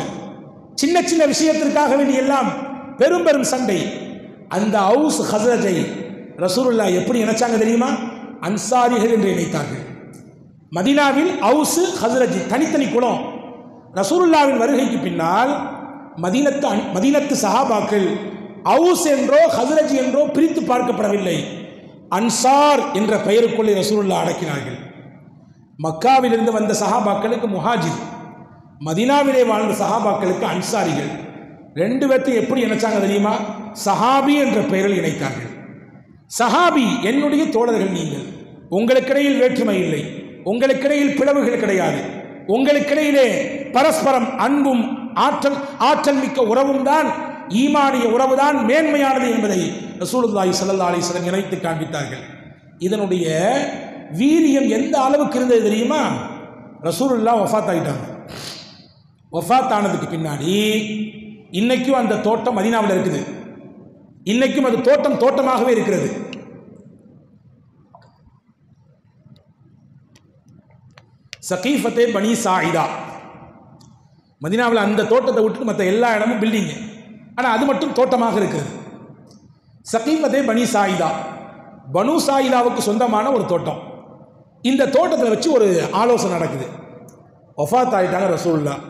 சின்ன சின்ன விஷயத்திற்காக வேண்டிய எல்லாம் பெரும் பெரும் சண்டை. அந்த அவுஸ் ஹஸ்ரஜை ரசூலுல்லாஹ் எப்படி இணைச்சாங்க தெரியுமா? அன்சாரிகள் என்று இணைத்தார்கள். மதீனாவில் அவுஸ் ஹஸ்ரஜ் தனித்தனி குலம். ரசூலுல்லாஹ்வின் வருகைக்கு பின்னால் மதீனத்து சஹாபாக்கள் அவுஸ் என்றோ ஹஸ்ரஜ் என்றோ பிரித்து பார்க்கப்படவில்லை. அன்சார் என்ற பெயருக்குள்ளே ரசூலுல்லாஹ் அடக்கினார்கள். மக்காவிலிருந்து வந்த சஹாபாக்களுக்கு முஹாஜிர், மதீனாவிலே வாழ்ந்த சஹாபாக்களுக்கு அன்சாரிகள். 2 பேர்த்தையும் எப்படி இணைச்சாங்க தெரியுமா? சஹாபி என்ற பெயரில் இணைத்தார்கள். சஹாபி என்னுடைய தோழர்கள் நீங்கள், உங்களுக்கிடையில் வேற்றுமை இல்லை, உங்களுக்கிடையில் பிளவுகள் கிடையாது, உங்களுக்கிடையிலே பரஸ்பரம் அன்பும் ஆற்றல் மிக்க உறவும் தான், ஈமானிய உறவுதான் மேன்மையானது என்பதை ரசூலுல்லாஹி ஸல்லல்லாஹு அலைஹி வஸல்லம் இணைத்து காண்பித்தார்கள். இதனுடைய வீரியம் எந்த அளவுக்கு இருந்தது தெரியுமா? ரசூலுல்லாஹ் வஃபாத் ஆகிட்டாங்க. வஃபாத் ஆனதுக்கு பின்னாடி இன்னைக்கும் அந்த தோட்டம் மதீனாவில் இருக்குது. இன்னைக்கும் அது தோட்டமாகவே இருக்கிறது. சகீஃபத்தே பனி சாயிதா, மதீனாவில் அந்த தோட்டத்தை விட்டு மற்ற எல்லா இடமும் பில்டிங், ஆனால் அது மட்டும் தோட்டமாக இருக்கிறது. சகீஃபத்தே பனி சாயிதா, பனு சாயிதாவுக்கு சொந்தமான ஒரு தோட்டம். இந்த தோட்டத்தில் வச்சு ஒரு ஆலோசனை நடக்குது. வஃபாத் ஆகிட்டாங்க ரசூலுல்லாஹ்.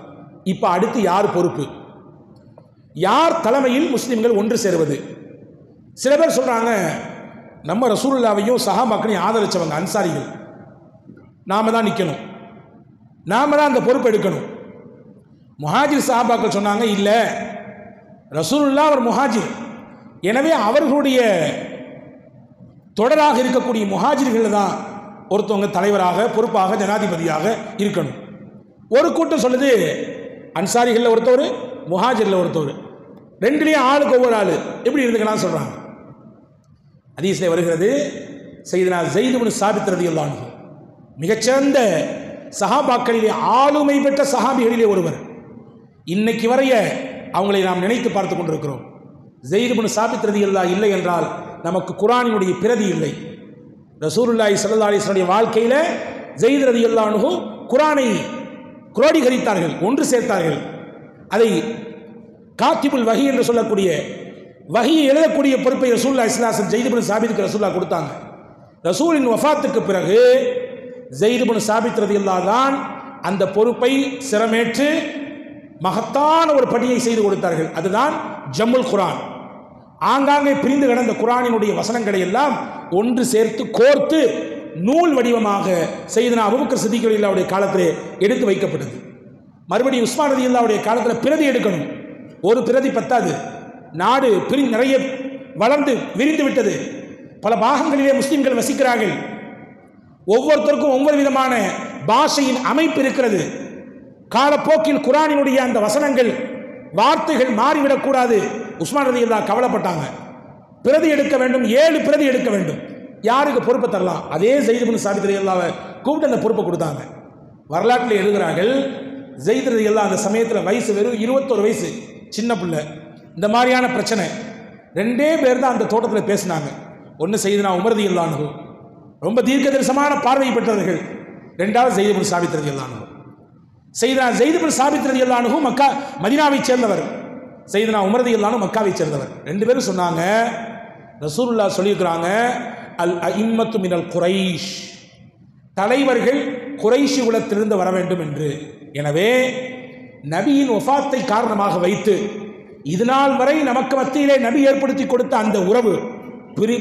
இப்போ அடுத்து யார் பொறுப்பு, யார் தலைமையில் முஸ்லிம்கள் ஒன்று சேருவது? சில பேர் சொல்றாங்க, நம்ம ரசூலுல்லாஹ்வையும் சஹாபாக்களையும் ஆதரிச்சவங்க அன்சாரிகள், நாம தான் நிற்கணும், நாம தான் அந்த பொறுப்பு எடுக்கணும். முஹாஜிர் சஹாபாக்கள் சொன்னாங்க, இல்லை ரசூலுல்லாஹ் அவர் முஹாஜிர், எனவே அவர்களுடைய தொடராக இருக்கக்கூடிய முஹாஜிர்கள் தான் ஒருத்தவங்க தலைவராக பொறுப்பாக ஜனாதிபதியாக இருக்கணும். ஒரு கூட்டம் சொல்லுது அன்சாரிகளில் ஒருத்தவர், முஹாஜிரில் ஒருத்தவர், 2லேயும் ஆளுக்கு ஒவ்வொரு ஆள் எப்படி இருந்துக்கலாம் சொல்றாங்க. ஹதீஸ்ல வருகிறது, சையதுனா ஸைத் இப்னு சாபித் ரலியல்லாஹு அன்ஹு மிகச்சிறந்த சஹாபாக்களிலே ஆளுமை பெற்ற சஹாபிகளிலே ஒருவர். இன்னைக்கு வரைய அவங்களை நாம் நினைத்து பார்த்து கொண்டிருக்கிறோம். ஸைத் இப்னு சாபித் ரலியல்லாஹு இல்லை என்றால் நமக்கு குர்ஆனினுடைய பிரதி இல்லை. ரசூலுல்லாஹி ஸல்லல்லாஹு அலைஹி வஸல்லம் வாழ்க்கையில ஸைத் ரலியல்லாஹு அன்ஹு குர்ஆனை குரோடிகரித்தார்கள், ஒன்று சேர்த்தார்கள். அதை காத்திபுல் வஹி என்று சொல்லக்கூடிய வஹியை எழுதக்கூடிய பொறுப்பை ரசூலுல்லாஹி ஸல்லல்லாஹு அலைஹி வஸல்லம் ஸைத் இப்னு சாபித்துக்கு ரசூலுல்லாஹ் கொடுத்தாங்க. ரசூலின் வஃபாத்துக்கு பிறகு ஸைத் இப்னு சாபித் ரலியல்லாஹு தான் அந்த பொறுப்பை சிரமேற்று மகத்தான ஒரு பணியை செய்து கொடுத்தார்கள். அதுதான் ஜம்முல் குர்ஆன். ஆங்காங்கே பிரிந்து கிடந்த குர்ஆனினுடைய வசனங்களை எல்லாம் ஒன்று சேர்த்து கோர்த்து நூல் வடிவமாக சையதுனா அபூபக்கர் சித்திக் ரலியல்லாஹுடைய காலத்திலே எடுத்து வைக்கப்பட்டது. மறுபடியும் உஸ்மான் ரலியல்லாஹுடைய காலத்தில் பிரதி எடுக்கணும். ஒரு பிரதி பத்தாது, நாடு நிறைய வளர்ந்து விரிந்து விட்டது. பல பாகங்களிலே முஸ்லிம்கள் வசிக்கிறார்கள். ஒவ்வொருத்தருக்கும் ஒவ்வொரு விதமான பாஷையின் அமைப்பு இருக்கிறது. காலப்போக்கில் குர்ஆனினுடைய அந்த வசனங்கள் வார்த்தைகள் மாறிவிடக்கூடாது. உஸ்மான் ரலியல்லாஹு கவலைப்பட்டாங்க. பிரதி எடுக்க வேண்டும், 7 பிரதி எடுக்க வேண்டும். யாருக்கு பொறுப்பை தரலாம்? அதே ஸைத் இப்னு சாபித் ரலியல்லாஹு கூப்பிட்டு அந்த பொறுப்பை கொடுத்தாங்க. வரலாற்றில் எழுதுகிறார்கள், ஸைத் ரலியல்லாஹு அந்த சமயத்தில் வயசு வெறும் 21 வயசு, சின்ன பிள்ளை. இந்த மாதிரியான பிரச்சனை 2 பேர் தான் அந்த தோட்டத்தில் பேசினாங்க. ஒன்று சையதுனா உமர் ரலியல்லாஹு அன்ஹு, ரொம்ப தீர்க்க தரிசனமான பார்வை பெற்றவர்கள். 2வது ஸைத் இப்னு சாபித் ரலியல்லாஹு அன்ஹு. சையதுனா ஸைத் இப்னு சாபித் ரலியல்லாஹு அன்ஹு மக்கா மதீனாவை சேர்ந்தவர், சையதுனா உமர் ரலியல்லாஹு அன்ஹு மக்காவை சேர்ந்தவர். 2 பேரும் சொன்னாங்க, ரசூலுல்லாஹ் சொல்லியிருக்கிறாங்க, அல் அஇம்மத்து மினல் குரைஷ், தலைவர்கள் குரைஷி குலத்திலிருந்து வர வேண்டும் என்று. எனவே நபியின் வஃபாத்தை காரணமாக வைத்து இதுநாள் வரை நமக்கு மத்தியிலே நபி ஏற்படுத்தி கொடுத்த அந்த உறவு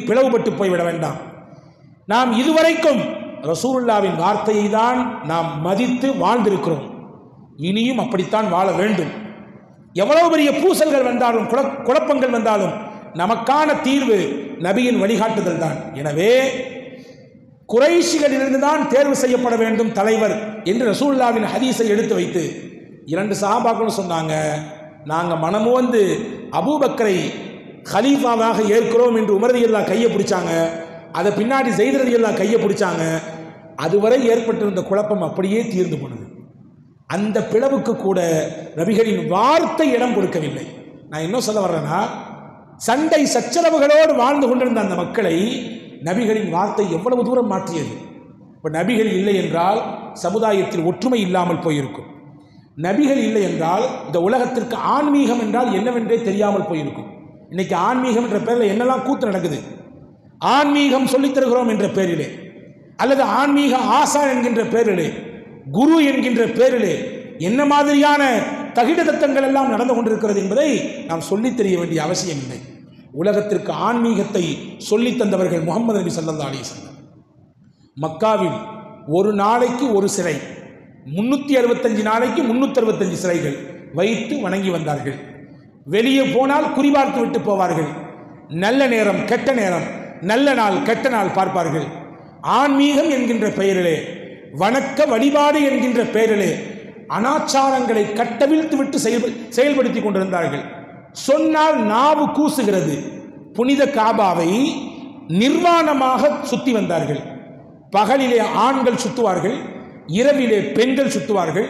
பிளவுபட்டு போய்விட வேண்டாம். நாம் இதுவரைக்கும் ரசூலுல்லாஹ்வின் வார்த்தையை தான் நாம் மதித்து வாழ்ந்திருக்கிறோம். இனியும் அப்படித்தான் வாழ வேண்டும். எவ்வளவு பெரிய பூசல்கள் வந்தாலும் குழப்பங்கள் வந்தாலும் நமக்கான தீர்வு நபியின் வழிகாட்டுதல் தான். எனவே குறைஷிகளிலிருந்து தான் தேர்வு செய்யப்பட வேண்டும் தலைவர் என்று ரசூலுல்லாஹ்வின் ஹதீஸை எடுத்து வைத்து 2 சஹாபாக்களும் சொன்னாங்க, நாங்கள் மனமுவந்து அபூபக்கரை ஹலீஃபாவாக ஏற்கிறோம் என்று உமர் ரலியல்லாஹு கையை பிடிச்சாங்க. அதை பின்னாடி ஸைத் ரலியல்லாஹு கையை பிடிச்சாங்க. அதுவரை ஏற்பட்டிருந்த குழப்பம் அப்படியே தீர்ந்து போனது. அந்த பிளவுக்கு கூட நபிகளின் வார்த்தை இடம் கொடுக்கவில்லை. நான் என்ன சொல்ல வர்றேன்னா, சண்டை சச்சரவுகளோடு வாழ்ந்து கொண்டிருந்த அந்த மக்களை நபிகளின் வார்த்தை எவ்வளவு தூரம் மாற்றியது. இப்போ நபிகள் இல்லை என்றால் சமுதாயத்தில் ஒற்றுமை இல்லாமல் போயிருக்கும். நபிகள் இல்லை என்றால் இந்த உலகத்திற்கு ஆன்மீகம் என்றால் என்னவென்றே தெரியாமல் போயிருக்கும். இன்னைக்கு ஆன்மீகம் என்ற பெயரில் என்னெல்லாம் கூத்து நடக்குது. ஆன்மீகம் சொல்லித் தருகிறோம் என்ற பெயரிலே, அல்லது ஆன்மீக ஆசா என்கின்ற பெயரிலே, குரு என்கின்ற பெயரிலே என்ன மாதிரியான தகிட தத்தங்கள் எல்லாம் நடந்து கொண்டிருக்கிறது என்பதை நாம் சொல்லித் தெரிய வேண்டிய அவசியம் இல்லை. உலகத்திற்கு ஆன்மீகத்தை சொல்லித் தந்தவர்கள் முஹம்மது நபி ஸல்லல்லாஹு அலைஹி வஸல்லம். மக்காவில் ஒரு நாளைக்கு ஒரு சிலை, 365 நாளைக்கு 365 சிலைகள் வைத்து வணங்கி வந்தார்கள். வெளியே போனால் குறிபார்த்து விட்டு போவார்கள். நல்ல நேரம் கெட்ட நேரம், நல்ல நாள் கெட்ட நாள் பார்ப்பார்கள். ஆன்மீகம் என்கின்ற பெயரிலே, வணக்க வழிபாடு என்கின்ற பெயரிலே அனாச்சாரங்களை கட்டவிழ்த்து விட்டு செயல்படுத்தி கொண்டிருந்தார்கள். சொன்னால் நாவு கூசுகிறது. புனித காபாவை நிர்வாணமாக சுத்தி வந்தார்கள். பகலிலே ஆண்கள் சுத்துவார்கள், இரவிலே பெண்கள் சுத்துவார்கள்.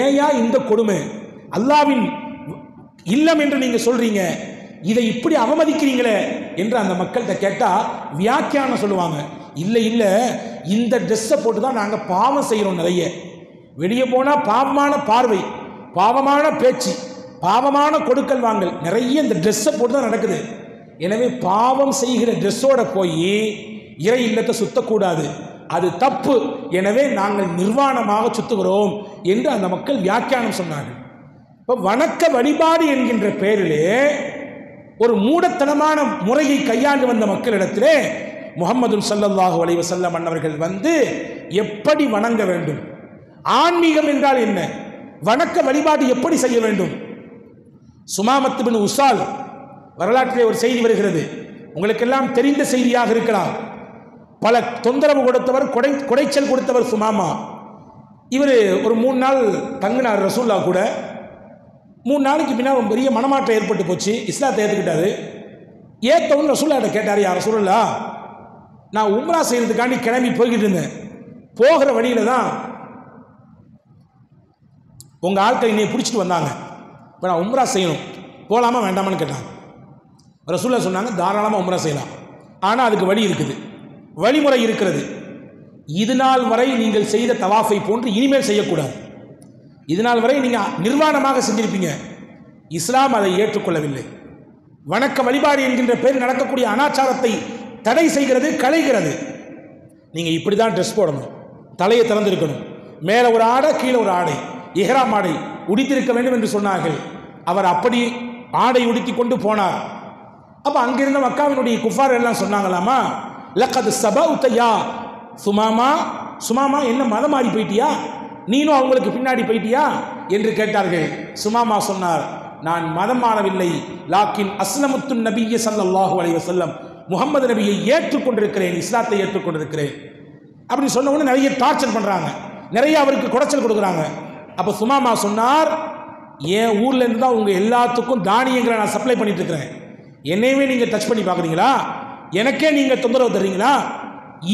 ஏயா இந்த கொடுமை? அல்லாவின் இல்லம் என்று நீங்க சொல்றீங்க, இதை இப்படி அவமதிக்கிறீங்களே என்று அந்த மக்கள்கிட்ட கேட்டா வியாக்கியானம் சொல்லுவாங்க. இல்லை இல்லை, இந்த ட்ரெஸ்ஸை போட்டு தான் நாங்கள் பாவம் செய்கிறோம். நிறைய வெளியே போனால் பாவமான பார்வை, பாவமான பேச்சு, பாவமான கொடுக்கல் வாங்கல் நிறைய இந்த ட்ரெஸ்ஸை போட்டு தான் நடக்குது. எனவே பாவம் செய்கிற ட்ரெஸ்ஸோட போய் இறை இல்லத்தை சுத்தக்கூடாது, அது தப்பு. எனவே நாங்கள் நிர்வாணமாக சுத்துகிறோம் என்று அந்த மக்கள் வியாக்கியானம் சொன்னார்கள். இப்போ வணக்க வழிபாடு என்கின்ற பெயரிலே ஒரு மூடத்தனமான முறையை கையாண்டு வந்த மக்களிடத்திலே முஹம்மது ஸல்லல்லாஹு அலைஹி வஸல்லம் அன்னவர்கள் வந்து எப்படி வணங்க வேண்டும், ஆன்மீகம் என்றால் என்ன, வணக்க வழிபாடு எப்படி செய்ய வேண்டும். சுமாமத் பின் உசால் வரலாற்றிலே ஒரு செய்தி வருகிறது. உங்களுக்கெல்லாம் தெரிந்த செய்தியாக இருக்கலாம். பல தொந்தரவு கொடுத்தவர், குடைச்சல் கொடுத்தவர் சுமாமா. இவர் ஒரு 3 நாள் தங்கினார் ரசூல்லா கூட. 3 நாளைக்கு பின்னால் பெரிய மனமாற்றம் ஏற்பட்டு போச்சு. இஸ்லாத்தை ஏற்றுக்கிட்டாரு. ஏற்றவன் ரசூல்லாட்ட கேட்டார், யார் ரசூலுல்லா, நான் உம்ரா செய்யறதுக்காண்டி கிளம்பி போய்கிட்டு இருந்தேன். போகிற வழியில தான் உங்கள் ஆட்கள் என்னை பிடிச்சிட்டு வந்தாங்க. இப்போ நான் உம்ரா செய்யணும், போகலாமா வேண்டாமான்னு கேட்டாங்க. ரசூல்லா சொன்னாங்க, தாராளமாக உம்ரா செய்யலாம், ஆனால் அதுக்கு வழி இருக்குது, வழிமுறை இருக்கிறது. இது நாள் வரை நீங்கள் செய்த தவாஃபை போன்று இனிமேல் செய்யக்கூடாது. இது நாள் வரை நீங்கள் நிர்வாணமாக செஞ்சிருப்பீங்க. இஸ்லாம் அதை ஏற்றுக்கொள்ளவில்லை. வணக்க வழிபாடு என்கின்ற பேர் நடக்கக்கூடிய அனாச்சாரத்தை தடை செய்கிறது, களைகிறது. நீங்கள் இப்படி தான் ட்ரெஸ் போடணும், தலையை திறந்திருக்கணும், மேலே ஒரு ஆடை கீழே ஒரு ஆடை, இஹ்ராம் ஆடை உடுத்திருக்க வேண்டும் என்று சொன்னார்கள். அவர் அப்படி ஆடை உடுத்தி கொண்டு போனார். அப்போ அங்கிருந்த மக்காவினுடைய குஃபார் எல்லாம் சொன்னாங்களாமா, லக்கத் சபௌதயா சுமாமா, சுமாமா என்ன மதம் மாறி போயிட்டியா, நீனும் அவங்களுக்கு பின்னாடி போயிட்டியா என்று கேட்டார்கள். சுமாமா சொன்னார், நான் மதம் மாறவில்லை, லாக்கின் அஸ்லமுத்து நபிய ஸல்லல்லாஹு அலைஹி வஸல்லம், முகமது நபியை ஏற்றுக்கொண்டிருக்கிறேன், இஸ்லாத்தை ஏற்றுக்கொண்டிருக்கிறேன். அப்படி சொன்ன உடனே நிறைய டார்ச்சர் பண்ணுறாங்க, நிறைய அவருக்கு குடைச்சல் கொடுக்குறாங்க. அப்போ சுமாமா சொன்னார், என் ஊர்ல இருந்து தான் உங்கள் எல்லாத்துக்கும் தானியங்களை நான் சப்ளை பண்ணிட்டு இருக்கிறேன், என்னையுமே நீங்கள் டச் பண்ணி பார்க்குறீங்களா, எனக்கே நீங்கள் தொந்தரவு தர்றீங்களா?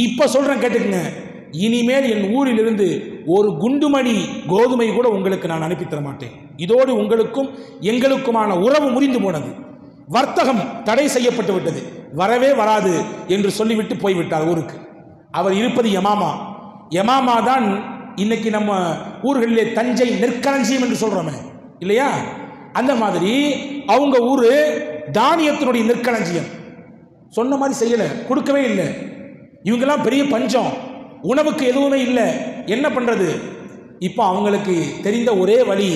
இப்போ சொல்கிறேன் கேட்டுக்குங்க, இனிமேல் என் ஊரிலிருந்து ஒரு குண்டுமணி கோதுமை கூட உங்களுக்கு நான் அனுப்பித்தர மாட்டேன். இதோடு உங்களுக்கும் எங்களுக்குமான உறவு முறிந்து போனது, வர்த்தகம் தடை செய்யப்பட்டு விட்டது, வரவே வராது என்று சொல்லிவிட்டு போய்விட்டார் ஊருக்கு. அவர் இருப்பது யமாமா. யமாமா தான் இன்னைக்கு நம்ம ஊர்களிலே தஞ்சை நெற்களஞ்சியம் என்று சொல்றோமே இல்லையா, அந்த மாதிரி அவங்க ஊரு தானியத்தினுடைய நெற்களஞ்சியம். சொன்ன மாதிரி செய்யலை, கொடுக்கவே இல்லை. இவங்கெல்லாம் பெரிய பஞ்சம், உணவுக்கு எதுவுமே இல்லை, என்ன பண்றது? இப்போ அவங்களுக்கு தெரிந்த ஒரே வழி,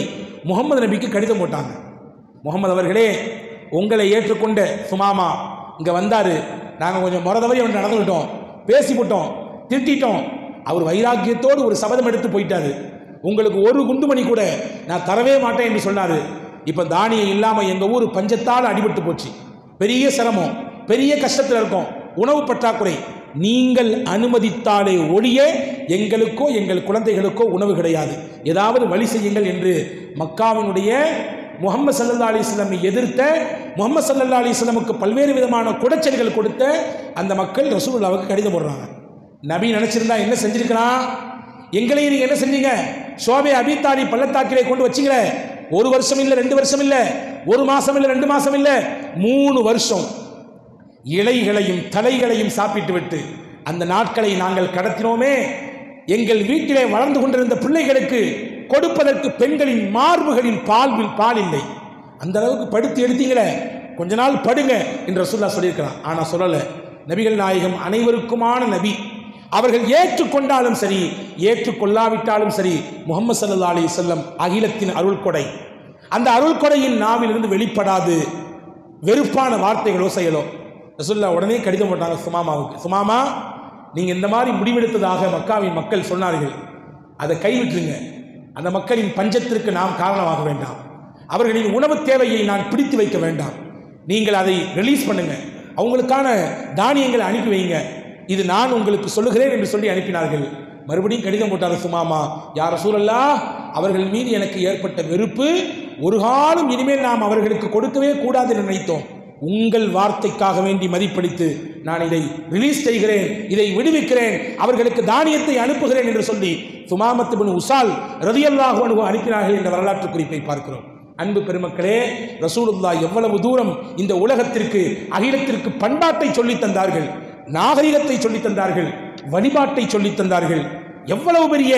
முகமது நபிக்கு கடிதம் போட்டாங்க. முகமது அவர்களே, உங்களை ஏற்றுக்கொண்ட சுமாமா இங்கே வந்தார், நாங்கள் கொஞ்சம் முறதவரை அவன் நடந்துவிட்டோம், பேசிவிட்டோம், திட்டிட்டோம். அவர் வைராக்கியத்தோடு ஒரு சபதம் எடுத்து போயிட்டாரு, உங்களுக்கு ஒரு குண்டுமணி கூட நான் தரவே மாட்டேன் என்று சொன்னார். இப்போ தானியம் இல்லாமல் எங்கள் ஊர் பஞ்சத்தால் அடிபட்டு போச்சு, பெரிய சிரமம், பெரிய கஷ்டத்தில் இருக்கோம், உணவு பற்றாக்குறை. நீங்கள் அனுமதித்தாலே ஒழிய எங்களுக்கோ எங்கள் குழந்தைகளுக்கோ உணவு கிடையாது, ஏதாவது வழி செய்யுங்கள் என்று மக்காவினுடைய முஹம்மது ஸல்லல்லாஹு அலைஹி வஸல்லம் எதிர்த்த, முஹம்மது ஸல்லல்லாஹு அலைஹி வஸல்லமுக்கு பல்வேறு விதமான குடைச்சல்கள் கொடுத்த அந்த மக்கள் ரசூலுல்லாஹ்வுக்கு கடிதம் போடுறாங்க. நபி நினைச்சிருந்தா என்ன செஞ்சிருக்கிறான்? எங்களையும் நீங்க என்ன செஞ்சீங்க? ஷோபே அபி தாலிப் பள்ளத்தாக்கிலே கொண்டு வச்சிங்களே, ஒரு வருஷம் இல்லை 2 வருஷம் இல்லை, ஒரு மாசம் இல்லை 2 மாசம் இல்லை, 3 வருஷம் இலைகளையும் தலைகளையும் சாப்பிட்டு விட்டு அந்த நாட்களை நாங்கள் கடத்தினோமே. எங்கள் வீட்டிலே வளர்ந்து கொண்டிருந்த பிள்ளைகளுக்கு கொடுப்பதற்கு பெண்களின் மார்புகளில் பால் இல்லை, அந்த அளவுக்கு படுத்து எடுத்தீங்களே, கொஞ்ச நாள் படுங்க என்று ரசூலுல்லாஹ் சொல்லியிருக்கிறான். ஆனால் சொல்லலை. நபிகள் நாயகம் அனைவருக்குமான நபி. அவர்கள் ஏற்றுக்கொண்டாலும் சரி ஏற்றுக்கொள்ளாவிட்டாலும் சரி முஹம்மது ஸல்லல்லாஹு அலைஹி வஸல்லம் அகிலத்தின் அருள்கொடை. அந்த அருள்கொடையின் நாவிலிருந்து வெளிப்படாது வெறுப்பான வார்த்தைகளோ செயலோ. ரசூலுல்லாஹ் உடனே கடிதம் போட்டாங்க சுமாமாவுக்கு. சுமாமா, நீங்க இந்த மாதிரி முடிவெடுத்ததாக மக்காவின் மக்கள் சொன்னார்கள், அதை கைவிட்டுருங்க. அந்த மக்களின் பஞ்சத்திற்கு நாம் காரணமாக வேண்டாம், அவர்களின் உணவு தேவையை நான் பிடித்து வைக்க வேண்டாம், நீங்கள் அதை ரிலீஸ் பண்ணுங்க, அவங்களுக்கான தானியங்களை அனுப்பி வைங்க, இது நான் உங்களுக்கு சொல்லுகிறேன் என்று சொல்லி அனுப்பினார்கள். மறுபடியும் கடிதம் போட்டார் சுமாமா, யா ரசூலல்லாஹ், அவர்கள் மீது எனக்கு ஏற்பட்ட வெறுப்பு ஒரு காலம் இனிமேல் நாம் அவர்களுக்கு கொடுக்கவே கூடாது என்று நினைத்தோம். உங்கள் வார்த்தைக்காக வேண்டி மதிப்பளித்து நான் இதை ரிலீஸ் செய்கிறேன், இதை விடுவிக்கிறேன், அவர்களுக்கு தானியத்தை அனுப்புகிறேன் என்று சொல்லி சுமாமத் இப்னு உசால் ரலியல்லாஹு அன்ஹு அனுப்பினார்கள் என்ற வரலாற்று குறிப்பை பார்க்கிறோம். அன்பு பெருமக்களே, ரசூலுல்லாஹ் எவ்வளவு தூரம் இந்த உலகத்திற்கு அகிலத்திற்கு பண்பாட்டை சொல்லித் தந்தார்கள், நாகரிகத்தை சொல்லித் தந்தார்கள், வழிபாட்டை சொல்லித் தந்தார்கள். எவ்வளவு பெரிய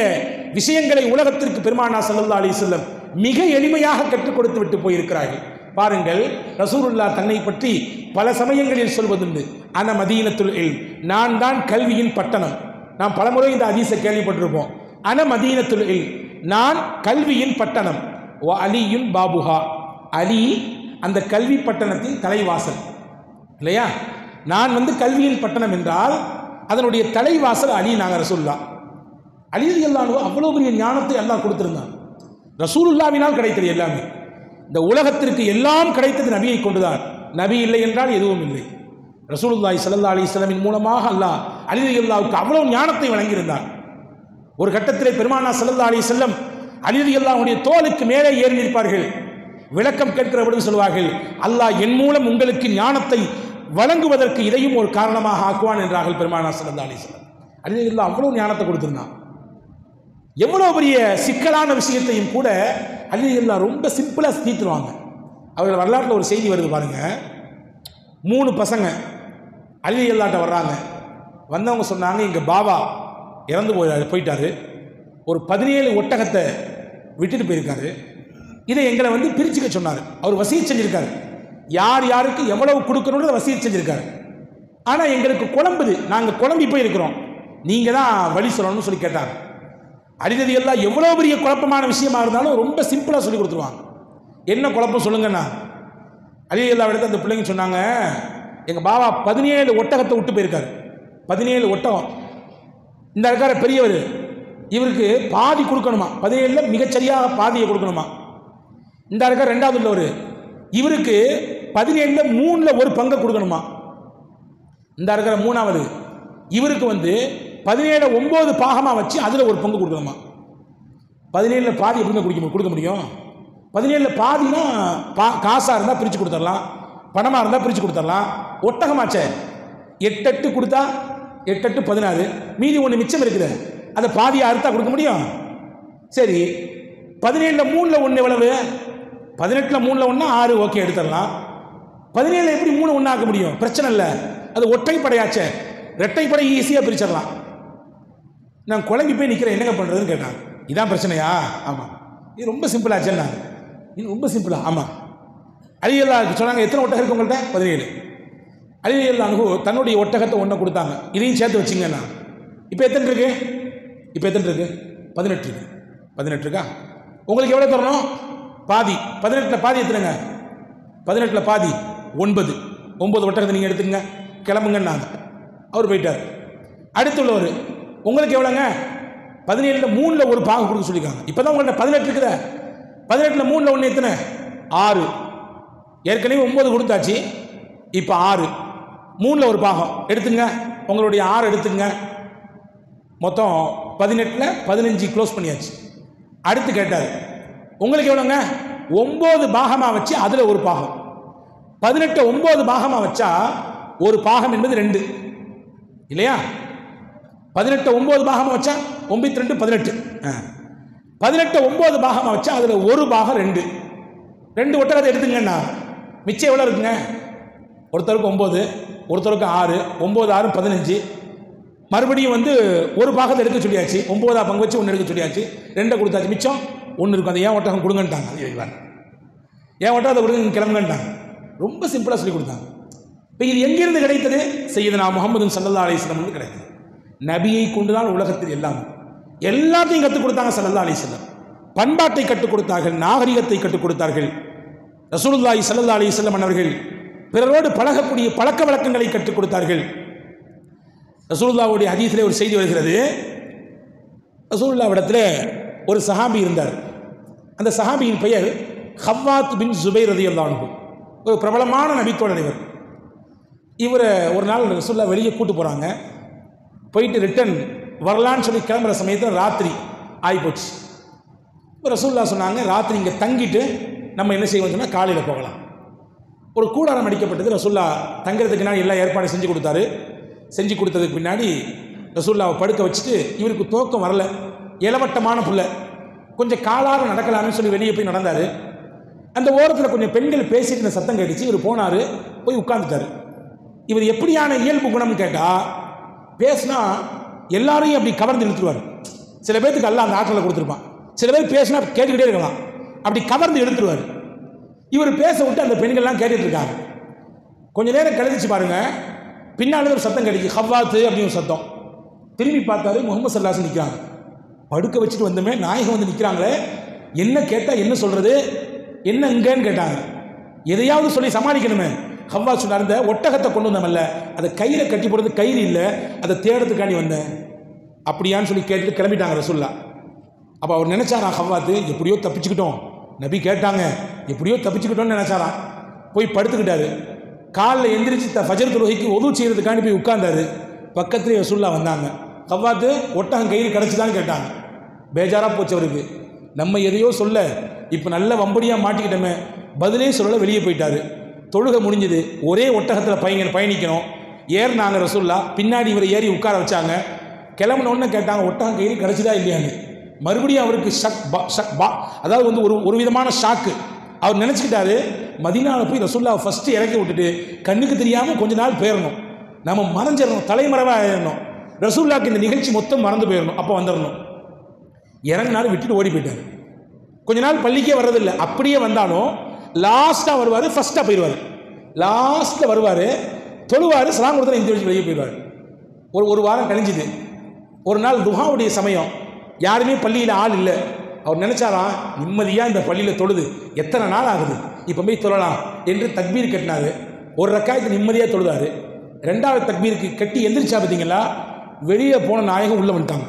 விஷயங்களை உலகத்திற்கு பெருமானார் ஸல்லல்லாஹு அலைஹி வஸல்லம் மிக எளிமையாக கற்றுக் கொடுத்து விட்டு போயிருக்கிறார்கள். பாருங்கள், ரசூலுல்லாஹ் தன்னை பற்றி பல சமயங்களில் சொல்வதுண்டு, அன மதீனத்துல் இல்ம், நான் தான் கல்வியின் பட்டணம். நாம் பலமுறை இந்த ஹதீஸை கேள்விப்பட்டிருப்போம். அன மதீனத்துல் இல்ம், நான் கல்வியின் பட்டணம். வ அலியுன் பாபுஹா, அலி அந்த கல்வி பட்டணத்தின் தலைவாசல். இல்லையா? நான் கல்வியின் பட்டணம் என்றால் அதனுடைய தலைவாசல் அலி. நாங்கள் ரசூலுல்லாஹ் அலி ரலியல்லாஹு அன்ஹு அவ்வளோ பெரிய ஞானத்தை அல்லாஹ் கொடுத்திருந்தான். ரசூலுல்லாஹ்வினால் கிடைத்தது எல்லாமே. இந்த உலகத்திற்கு எல்லாம் கிடைத்தது நபியை கொண்டுதான். நபி இல்லை என்றால் எதுவும் இல்லை. ரசூலுல்லாஹி ஸல்லல்லாஹு அலைஹி வஸல்லம் மூலமாக அல்லாஹ் அலி ரலியல்லாஹுக்கு அவ்வளவு ஞானத்தை வழங்கியிருந்தான். ஒரு கட்டத்திலே பெருமானார் ஸல்லல்லாஹு அலைஹி வஸல்லம் அலி ரலியல்லாஹுடைய தோலுக்கு மேலே ஏறி நிற்பார்கள். விளக்கம் கேட்கிறபொழுது சொல்வார்கள், அல்லாஹ் என் மூலம் உங்களுக்கு ஞானத்தை வழங்குவதற்கு இதையும் ஒரு காரணமாக ஆக்குவான் என்றார்கள் பெருமானார் ஸல்லல்லாஹு அலைஹி வஸல்லம். அலி ரலியல்லாஹு அவ்வளவு ஞானத்தை கொடுத்திருந்தான். எவ்வளவு பெரிய சிக்கலான விஷயத்தையும் கூட அலி ரலியல்லாஹு ரொம்ப சிம்பிளாக தீர்த்துருவாங்க. அவர்கள் வரலாற்றில் ஒரு செய்தி வருது பாருங்க. 3 பசங்க அலி ரலியல்லாஹு வர்றாங்க. வந்தவங்க சொன்னாங்க, எங்கள் பாபா இறந்து போயிட்டாரு, ஒரு 17 ஒட்டகத்தை விட்டுட்டு போயிருக்காரு, இதை எங்களை பிரிச்சுக்க சொன்னார். அவர் வசியத் செஞ்சிருக்காரு, யார் யாருக்கு எவ்வளவு கொடுக்கணும்னு வசியத் செஞ்சிருக்காரு. ஆனால் எங்களுக்கு குழம்புது, நாங்கள் குழம்பி போயிருக்கிறோம், நீங்கள் தான் வழி சொல்லணும்னு சொல்லி கேட்டாங்க. அலி ரலியல்லாஹு எவ்வளோ பெரிய குழப்பமான விஷயமா இருந்தாலும் ரொம்ப சிம்பிளாக சொல்லி கொடுத்துருவாங்க. என்ன குழப்பம் சொல்லுங்கண்ணா? அலி ரலியல்லாஹு எடுத்து அந்த பிள்ளைங்க சொன்னாங்க, எங்கள் பாபா 17 ஒட்டகத்தை விட்டு போயிருக்காரு. 17 ஒட்டகம். இந்த இருக்கார பெரியவர், இவருக்கு பாதி கொடுக்கணுமா, 17 மிகச்சரியாக பாதியை கொடுக்கணுமா. இந்த இருக்கார் 2வது உள்ளவர், இவருக்கு 17 3ல் 1 பங்கை கொடுக்கணுமா. இந்த இருக்கிற 3வது, இவருக்கு 17 9 பாகமாக வச்சு அதில் 1 பங்கு கொடுக்கணுமா. 17 பாதி எப்படி கொடுக்க முடியும்? 17 பாதினா காசாக இருந்தால் பிரித்து கொடுத்துடலாம், பணமாக இருந்தால் பிரித்து கொடுத்துடலாம். ஒட்டகமாச்சே 8 8 கொடுத்தா 8 8 16, மீதி 1 மிச்சம் இருக்குது, அதை பாதியை அறுத்தா கொடுக்க முடியும். சரி, 17 3ல் 1 எவ்வளவு? 18 3ல் 1 6, ஓகே எடுத்துடலாம். 17 எப்படி 3 1 ஆக்க முடியும்? பிரச்சனை இல்லை, அது ஒற்றைப்படையாச்சே, இரட்டைப்படை ஈஸியாக பிரிச்சிடலாம். நான் குழம்பி போய் நிற்கிறேன், என்னங்க பண்ணுறதுன்னு கேட்டாங்க. இதான் பிரச்சனையா? ஆமாம். இது ரொம்ப சிம்பிளாச்சேன்னா, இது ரொம்ப சிம்பிளா? ஆமாம். அலி ரலியல்லாஹு சொன்னாங்க, எத்தனை ஒட்டகம் இருக்கு உங்கள்கிட்ட? 17. அலி ரலியல்லாஹு தன்னுடைய ஒட்டகத்தை 1 கொடுத்தாங்க, இதையும் சேர்த்து வச்சிங்கன்னா இப்போ எத்தனை இருக்கு? இப்போ எத்தனை இருக்கு? 18 இருக்கு. 18 இருக்கா? உங்களுக்கு எவ்வளோ தரணும்? பாதி. 18ல் பாதி எத்தனைங்க? 18ல் பாதி 9. 9 ஒட்டகத்தை நீங்கள் எடுத்துங்க, கிளம்புங்கன்னாங்க. அவர் போயிட்டார். அடுத்துள்ளவர், உங்களுக்கு எவ்வளோங்க? 17ல் 3ல் 1 பாகம் கொடுக்க சொல்லியிருக்காங்க. இப்போ தான் உங்கள்கிட்ட 18 இருக்குதா? 18ல் 3ல் 1 எத்தனை? 6. ஏற்கனவே 9 கொடுத்தாச்சு, இப்போ 6. 3ல் 1 பாகம் எடுத்துங்க, உங்களுடைய 6 எடுத்துங்க. மொத்தம் 18ல் 15 க்ளோஸ் பண்ணியாச்சு. அடுத்து கேட்டார், உங்களுக்கு எவ்வளோங்க? 9 பாகமாக வச்சு அதில் ஒரு பாகம், 18 9 பாகமாக வச்சா ஒரு பாகம் என்பது 2 இல்லையா? 18 9 பாகமாக வச்சா 9 2 18, 18 9 பாகமாக வச்சா அதில் ஒரு பாகம் 2 ஒட்டகத்தை எடுத்துங்கன்னா மிச்சம் எவ்வளோ இருக்குங்க? ஒருத்தருக்கு 9, ஒருத்தருக்கு 6, 9 6 15. மறுபடியும் வந்து ஒரு பாகத்தை எடுக்க சொல்லியாச்சு, 9 பங்கு வச்சு 1 எடுக்க சொல்லியாச்சு, 2 கொடுத்தாச்சு, மிச்சம் 1 இருக்கும். அதை ஏன் ஒட்டகம் கொடுங்கன்ட்டாங்க, ஏன் ஒட்டகத்தை கொடுங்க கிளம்புங்கன்ட்டாங்க. ரொம்ப சிம்பிளாக சொல்லி கொடுத்தாங்க. இப்போ இது எங்கிருந்து கிடைத்தது? சையதுனா முஹம்மது ஸல்லல்லாஹு அலைஹி வஸல்லம் வந்து கிடைத்தது. நபியை கொண்டுதான் உலகத்தில் எல்லாத்தையும் கற்றுக் கொடுத்தாங்க. ஸல்லல்லாஹு அலைஹி வஸல்லம் பண்பாட்டை கற்றுக் கொடுத்தார்கள், நாகரிகத்தை கற்றுக் கொடுத்தார்கள். ரசூலுல்லாஹி ஸல்லல்லாஹு அலைஹி வஸல்லம் அவர்கள் பிறரோடு பழகக்கூடிய பழக்க வழக்கங்களை கற்றுக் கொடுத்தார்கள். ரசூலுல்லாஹ்வுடைய ஹதீஸிலே ஒரு செய்தி வருகிறது. ரசூலுல்லாஹ்விடத்தில் ஒரு சஹாபி இருந்தார். அந்த சஹாபியின் பெயர் ஹவ்வாத் பின் ஜுபைர் ரலியல்லாஹு அன்ஹு. ஒரு பிரபலமான நபித்தோழர் இவர். இவரை ஒரு நாள் ரசூலுல்லாஹ் வெளியே கூட்டு போகிறாங்க. போயிட்டு ரிட்டன் வரலான்னு சொல்லி கிளம்புற சமயத்தில் ராத்திரி ஆகிப்போச்சு. இப்போ ரசூலுல்லாஹ் சொன்னாங்க, ராத்திரி இங்கே தங்கிட்டு நம்ம என்ன செய்வோம் சொன்னால் காலையில் போகலாம். ஒரு கூடாரம் அடிக்கப்பட்டது. ரசூலுல்லாஹ் தங்கிறதுக்கு நான் எல்லா ஏற்பாடும் செஞ்சு கொடுத்தாரு. செஞ்சு கொடுத்ததுக்கு பின்னாடி ரசூலுல்லாஹ்வை படுக்க வச்சுட்டு, இவருக்கு தூக்கம் வரல, இளவட்டமான புள்ள, கொஞ்சம் காலார நடக்கலாம்னு சொல்லி வெளியே போய் நடந்தார். அந்த ஓரத்தில் கொஞ்சம் பெண்கள் பேசிட்டு இந்த சத்தம் கேட்டுச்சு. இவர் போனார், போய் உட்கார்ந்துட்டார். இவர் எப்படியான இயல்பு குணம்னு கேட்டால், பேசினா எல்லாரையும் அப்படி கவர்ந்து இழுத்துருவார். சில பேருக்கு எல்லாம் அந்த ஆற்றலை கொடுத்துருப்பான். சில பேர் பேசினா கேட்டுக்கிட்டே இருக்கலாம், அப்படி கவர்ந்து எடுத்துருவார். இவர் பேச விட்டு அந்த பெண்கள்லாம் கேட்டுட்டு இருக்காங்க. கொஞ்சம் நேரம் கழிச்சு பாருங்க, பின்னால் ஒரு சத்தம் கிடைக்கும், ஹவ்வாத்து அப்படின்னு ஒரு சத்தம். திரும்பி பார்த்தாரு, முஹம்மது ஸல்லல்லாஹு அலைஹி வஸல்லம் நிற்கிறாங்க. படுக்க வச்சுட்டு வந்தோமே, நாயகம் வந்து நிற்கிறாங்களே, என்ன கேட்டால் என்ன சொல்றது, என்ன இங்கன்னு கேட்டாங்க. எதையாவது சொல்லி சமாளிக்கணுமே. ஹவ்வா சொன்னார், இந்த ஒட்டகத்தை கொண்டு வந்தோம்ல, அதை கையில் கட்டி போடுறது கயிறு இல்லை, அதை தேடுறதுக்காண்டி வந்தேன் அப்படியான்னு சொல்லி கேட்டுட்டு கிளம்பிட்டாங்க ரசூலுல்லாஹ். அப்போ அவர் நினைச்சாராம், ஹவ்வாத்து எப்படியோ தப்பிச்சுக்கிட்டோம், நபி கேட்டாங்க எப்படியோ தப்பிச்சுக்கிட்டோன்னு நினைச்சாராம். போய் படுத்துக்கிட்டாரு. காலில் எந்திரிச்சு ஃபஜர் தொழுகைக்கு ஒது செய்யறதுக்காண்டி போய் உட்கார்ந்தாரு. பக்கத்துலேயே ரசூலுல்லாஹ் வந்தாங்க. ஹவ்வாத்து ஒட்டகம் கயிறு கிடச்சிதான்னு கேட்டாங்க. பேஜாராக போச்சு அவருக்கு. நம்ம எதையோ சொல்ல இப்போ நல்ல வம்படியாக மாட்டிக்கிட்டோமே, பதிலே சொல்லலை, வெளியே போயிட்டாரு. தொழுகை முடிஞ்சது. ஒரே ஒட்டகத்தில் பயணிக்கணும். ஏறினாங்க ரசூலுல்லாஹ். பின்னாடி இவரை ஏறி உட்கார வச்சாங்க. கிளம்பினோன்னு கேட்டாங்க, ஒட்டகம் கயிறு கிடச்சிதா இல்லையான்னு. மறுபடியும் அவருக்கு அதாவது வந்து ஒரு விதமான ஷாக்கு. அவர் நினச்சிக்கிட்டாரு, மதீனாவில் போய் ரசூலுல்லாஹ் ஃபஸ்ட்டு இறக்கி விட்டுட்டு கண்ணுக்கு தெரியாமல் கொஞ்ச நாள் போயிடணும், நம்ம மறைஞ்சிடணும், தலைமறைவாக ஆயிடணும், ரசூலுல்லாஹ்க்கு இந்த நிகழ்ச்சி மொத்தம் மறந்து போயிடணும், அப்போ வந்துடணும். இறங்கினாலும் விட்டுட்டு ஓடி போயிட்டார். கொஞ்ச நாள் பள்ளிக்கே வர்றதில்லை. அப்படியே வந்தாலும் லாஸ்ட்டாக வருவார், ஃபஸ்ட்டாக போயிடுவார். லாஸ்ட்டில் வருவார், தொழுவார், சலாம் கொடுத்தா இந்த வெளியே போயிடுவார். ஒரு வாரம் கழிஞ்சுது. ஒரு நாள் துஹாவுடைய சமயம், யாருமே பள்ளியில் ஆள் இல்லை. அவர் நினைச்சாராம், நிம்மதியாக இந்த பள்ளியில் தொழுது எத்தனை நாள் ஆகுது, இப்போ போய் தொழலாம் என்று தக்பீர் கட்டினார். ஒரு ரக்காயத்து நிம்மதியாக தொழுதார். 2வது தக்பீருக்கு கட்டி எந்திரிச்சா பார்த்தீங்களா, வெளியே போன நாயகம் உள்ளே வந்துட்டாங்க.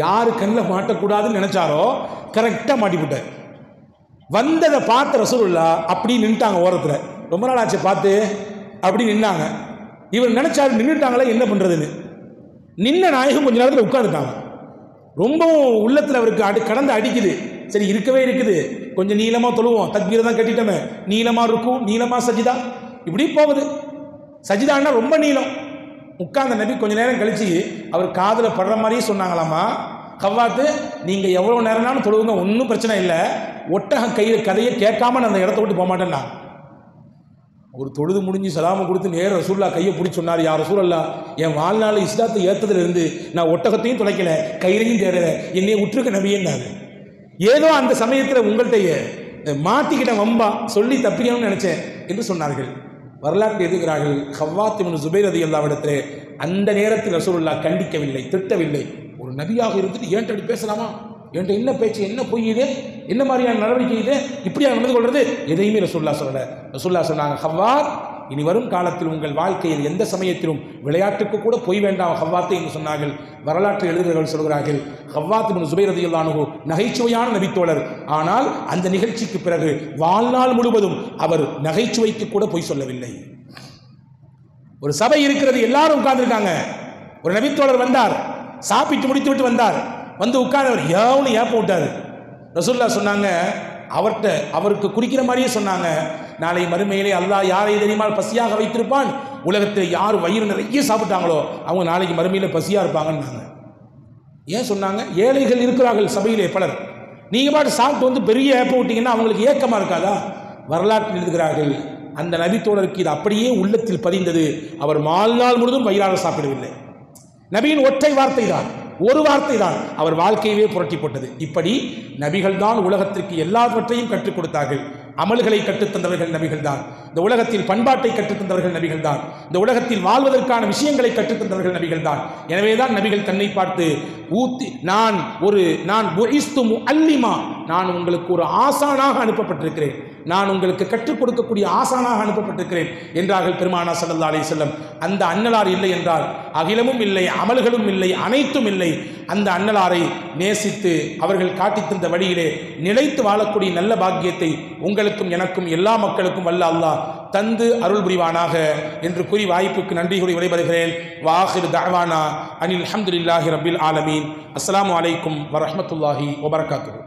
யாரு கண்ணில் மாட்டக்கூடாதுன்னு நினைச்சாரோ கரெக்டாக மாட்டிவிட்டார். வந்ததை பார்த்த ரசூலுல்லாஹ் அப்படி நின்ட்டாங்க ஓரத்தில். ரொம்ப நாள் ஆச்சு பார்த்து அப்படி நின்னாங்க. இவர் நினைச்சாரு நின்றுட்டாங்களே என்ன பண்ணுறதுன்னு. நின்ன நாயகம் கொஞ்ச நேரத்தில் உட்காந்துட்டாங்க. ரொம்பவும் உள்ளத்தில் அவருக்கு கடந்து அடிக்குது. சரி இருக்கவே இருக்குது, கொஞ்சம் நீளமாக தொழுவோம், தக்பீரை தான் கட்டிட்டோமே, நீளமாக இருக்கும், நீளமாக சஜிதா, இப்படி போகுது. சஜிதான்னா ரொம்ப நீளம். உட்கார்ந்த நபி கொஞ்ச நேரம் கழிச்சு அவர் காதில் படுற மாதிரியே சொன்னாங்களாமா, ஹவ்வாத்து நீங்கள் எவ்வளோ நேரம்னாலும் தொழுவுங்க, ஒன்றும் பிரச்சனை இல்லை, ஒட்டகம் கையில் கதையை கேட்காம நான் அந்த இடத்த விட்டு போக மாட்டேன்னா. ஒரு தொழுது முடிஞ்சு சலாமை கொடுத்து நேர ரசூலுல்லாஹ் கையை பிடிச்சி சொன்னார், யா ரசூலல்லாஹ், என் வாழ்நாள் இஸ்லாத்தை ஏற்றதுலேருந்து நான் ஒட்டகத்தையும் துளைக்கல, கயிறையும் தேடலை, என்னையை விட்டுருக்க நபியன்னாரு. ஏதோ அந்த சமயத்தில் உங்கள்கிட்ட மாட்டிக்கிட்ட வம்பா சொல்லி தப்பிக்கணும்னு நினச்சேன் என்று சொன்னார்கள். வரலாற்று எழுதுகிறார்கள், ஹவ்வாத் இப்னு ஜுபைர் ரலியல்லாஹு அன்ஹு அந்த நேரத்தில் ரசூலுல்லாஹ் கண்டிக்கவில்லை, திட்டவில்லை. ஒரு நபியாக இருந்துட்டு ஏன்ட்ட அப்படி பேசலாமா, என்கிட்ட என்ன பேச்சு, என்ன பொய் இது, என்ன மாதிரியான நடவடிக்கை இது, இப்படியா நடந்து கொள்வது, எதையுமே ரசூலுல்லாஹ் சொல்லல. ரசூலுல்லாஹ் சொன்னாங்க, ஹவ்வாத், இனி வரும் காலத்தில் உங்கள் வாழ்க்கையில் எந்த சமயத்திலும் விளையாட்டுக்கு கூட பொய் வேண்டாம் ஹவ்வாத்தை என்று சொன்னார்கள். வரலாற்று எழுதுகிறவர்கள் சொல்கிறார்கள், ஹவ்வாத் இப்னு ஜுபைர் ரலியல்லாஹு அன்ஹு நகைச்சுவையான நபித்தோழர். ஆனால் அந்த நிகழ்ச்சிக்கு பிறகு வாழ்நாள் முழுவதும் அவர் நகைச்சுவைக்கு கூட பொய் சொல்லவில்லை. ஒரு சபை இருக்கிறது, எல்லாரும் உட்கார்ந்துருக்காங்க. ஒரு நபித்தோழர் வந்தார், சாப்பிட்டு முடித்து விட்டு வந்தார். வந்து உட்கார்ந்தவர் ஏன்னு ஏப்ப விட்டார். ரசூலுல்லாஹ் சொன்னாங்க, அவருக்கு குடிக்கிற மாதிரியே சொன்னாங்க, நாளை மறுமையிலே அல்லாஹ் யாரை தெரியுமா பசியாக வைத்திருப்பான், உலகத்தில் யார் வயிறு நிறைய சாப்பிட்டாங்களோ அவங்க நாளைக்கு மறுமையில் பசியாக இருப்பாங்கன்னாங்க. ஏன் சொன்னாங்க? ஏழைகள் இருக்கிறார்கள் சபையிலே பலர், நீங்கள் பாட்டு சாப்பிட்டு வந்து பெரிய ஏப்ப விட்டீங்கன்னா அவங்களுக்கு ஏக்கமாக இருக்காதா? வரலாற்றில் எழுதுகிறார்கள், அந்த நபித்தோழருக்கு இது அப்படியே உள்ளத்தில் பதிந்தது. அவர் வாழ்நாள் முழுதும் வயிறார சாப்பிடவில்லை. நபியின் ஒற்றை வார்த்தை தான், ஒரு வார்த்தை தான் அவர் வாழ்க்கையவே புரட்டி போட்டது. இப்படி நபிகள் தான் உலகத்திற்கு எல்லாவற்றையும் கற்றுக் கொடுத்தார்கள். அமல்களை கற்றுத்தந்தவர்கள் நபிகள் தான். இந்த உலகத்தில் பண்பாட்டை கற்றுத்தந்தவர்கள் நபிகள் தான். இந்த உலகத்தில் வாழ்வதற்கான விஷயங்களை கற்றுத்தந்தவர்கள் நபிகள் தான். எனவேதான் நபிகள் தன்னை பார்த்து நான் உங்களுக்கு ஒரு ஆசானாக அனுப்பப்பட்டிருக்கிறேன், நான் உங்களுக்கு கற்றுக் கொடுக்கக்கூடிய ஆசானாக அனுப்பப்பட்டிருக்கிறேன் என்றார்கள் பெருமானார் ஸல்லல்லாஹு அலைஹி வஸல்லம். அந்த அன்னலார் இல்லை என்றால் அகிலமும் இல்லை, அமல்களும் இல்லை, அனைத்தும் இல்லை. அந்த அன்னலாரை நேசித்து அவர்கள் காட்டித் தந்த வழியிலே நிலைத்து வாழக்கூடிய நல்ல பாக்கியத்தை உங்களுக்கும் எனக்கும் எல்லா மக்களுக்கும் வல்ல அல்லாஹ் தந்து அருள் புரிவானாக என்று கூறி வாய்ப்புக்கு நன்றி கூறி விடைபெறுகிறேன். வாஹிர் தஅவானா அனில் ஹம்துலில்லாஹி ரப்பில் ஆலமீன். அஸ்ஸலாமு அலைக்கும் வரஹ்மத்துல்லாஹி வபரகாத்துஹு.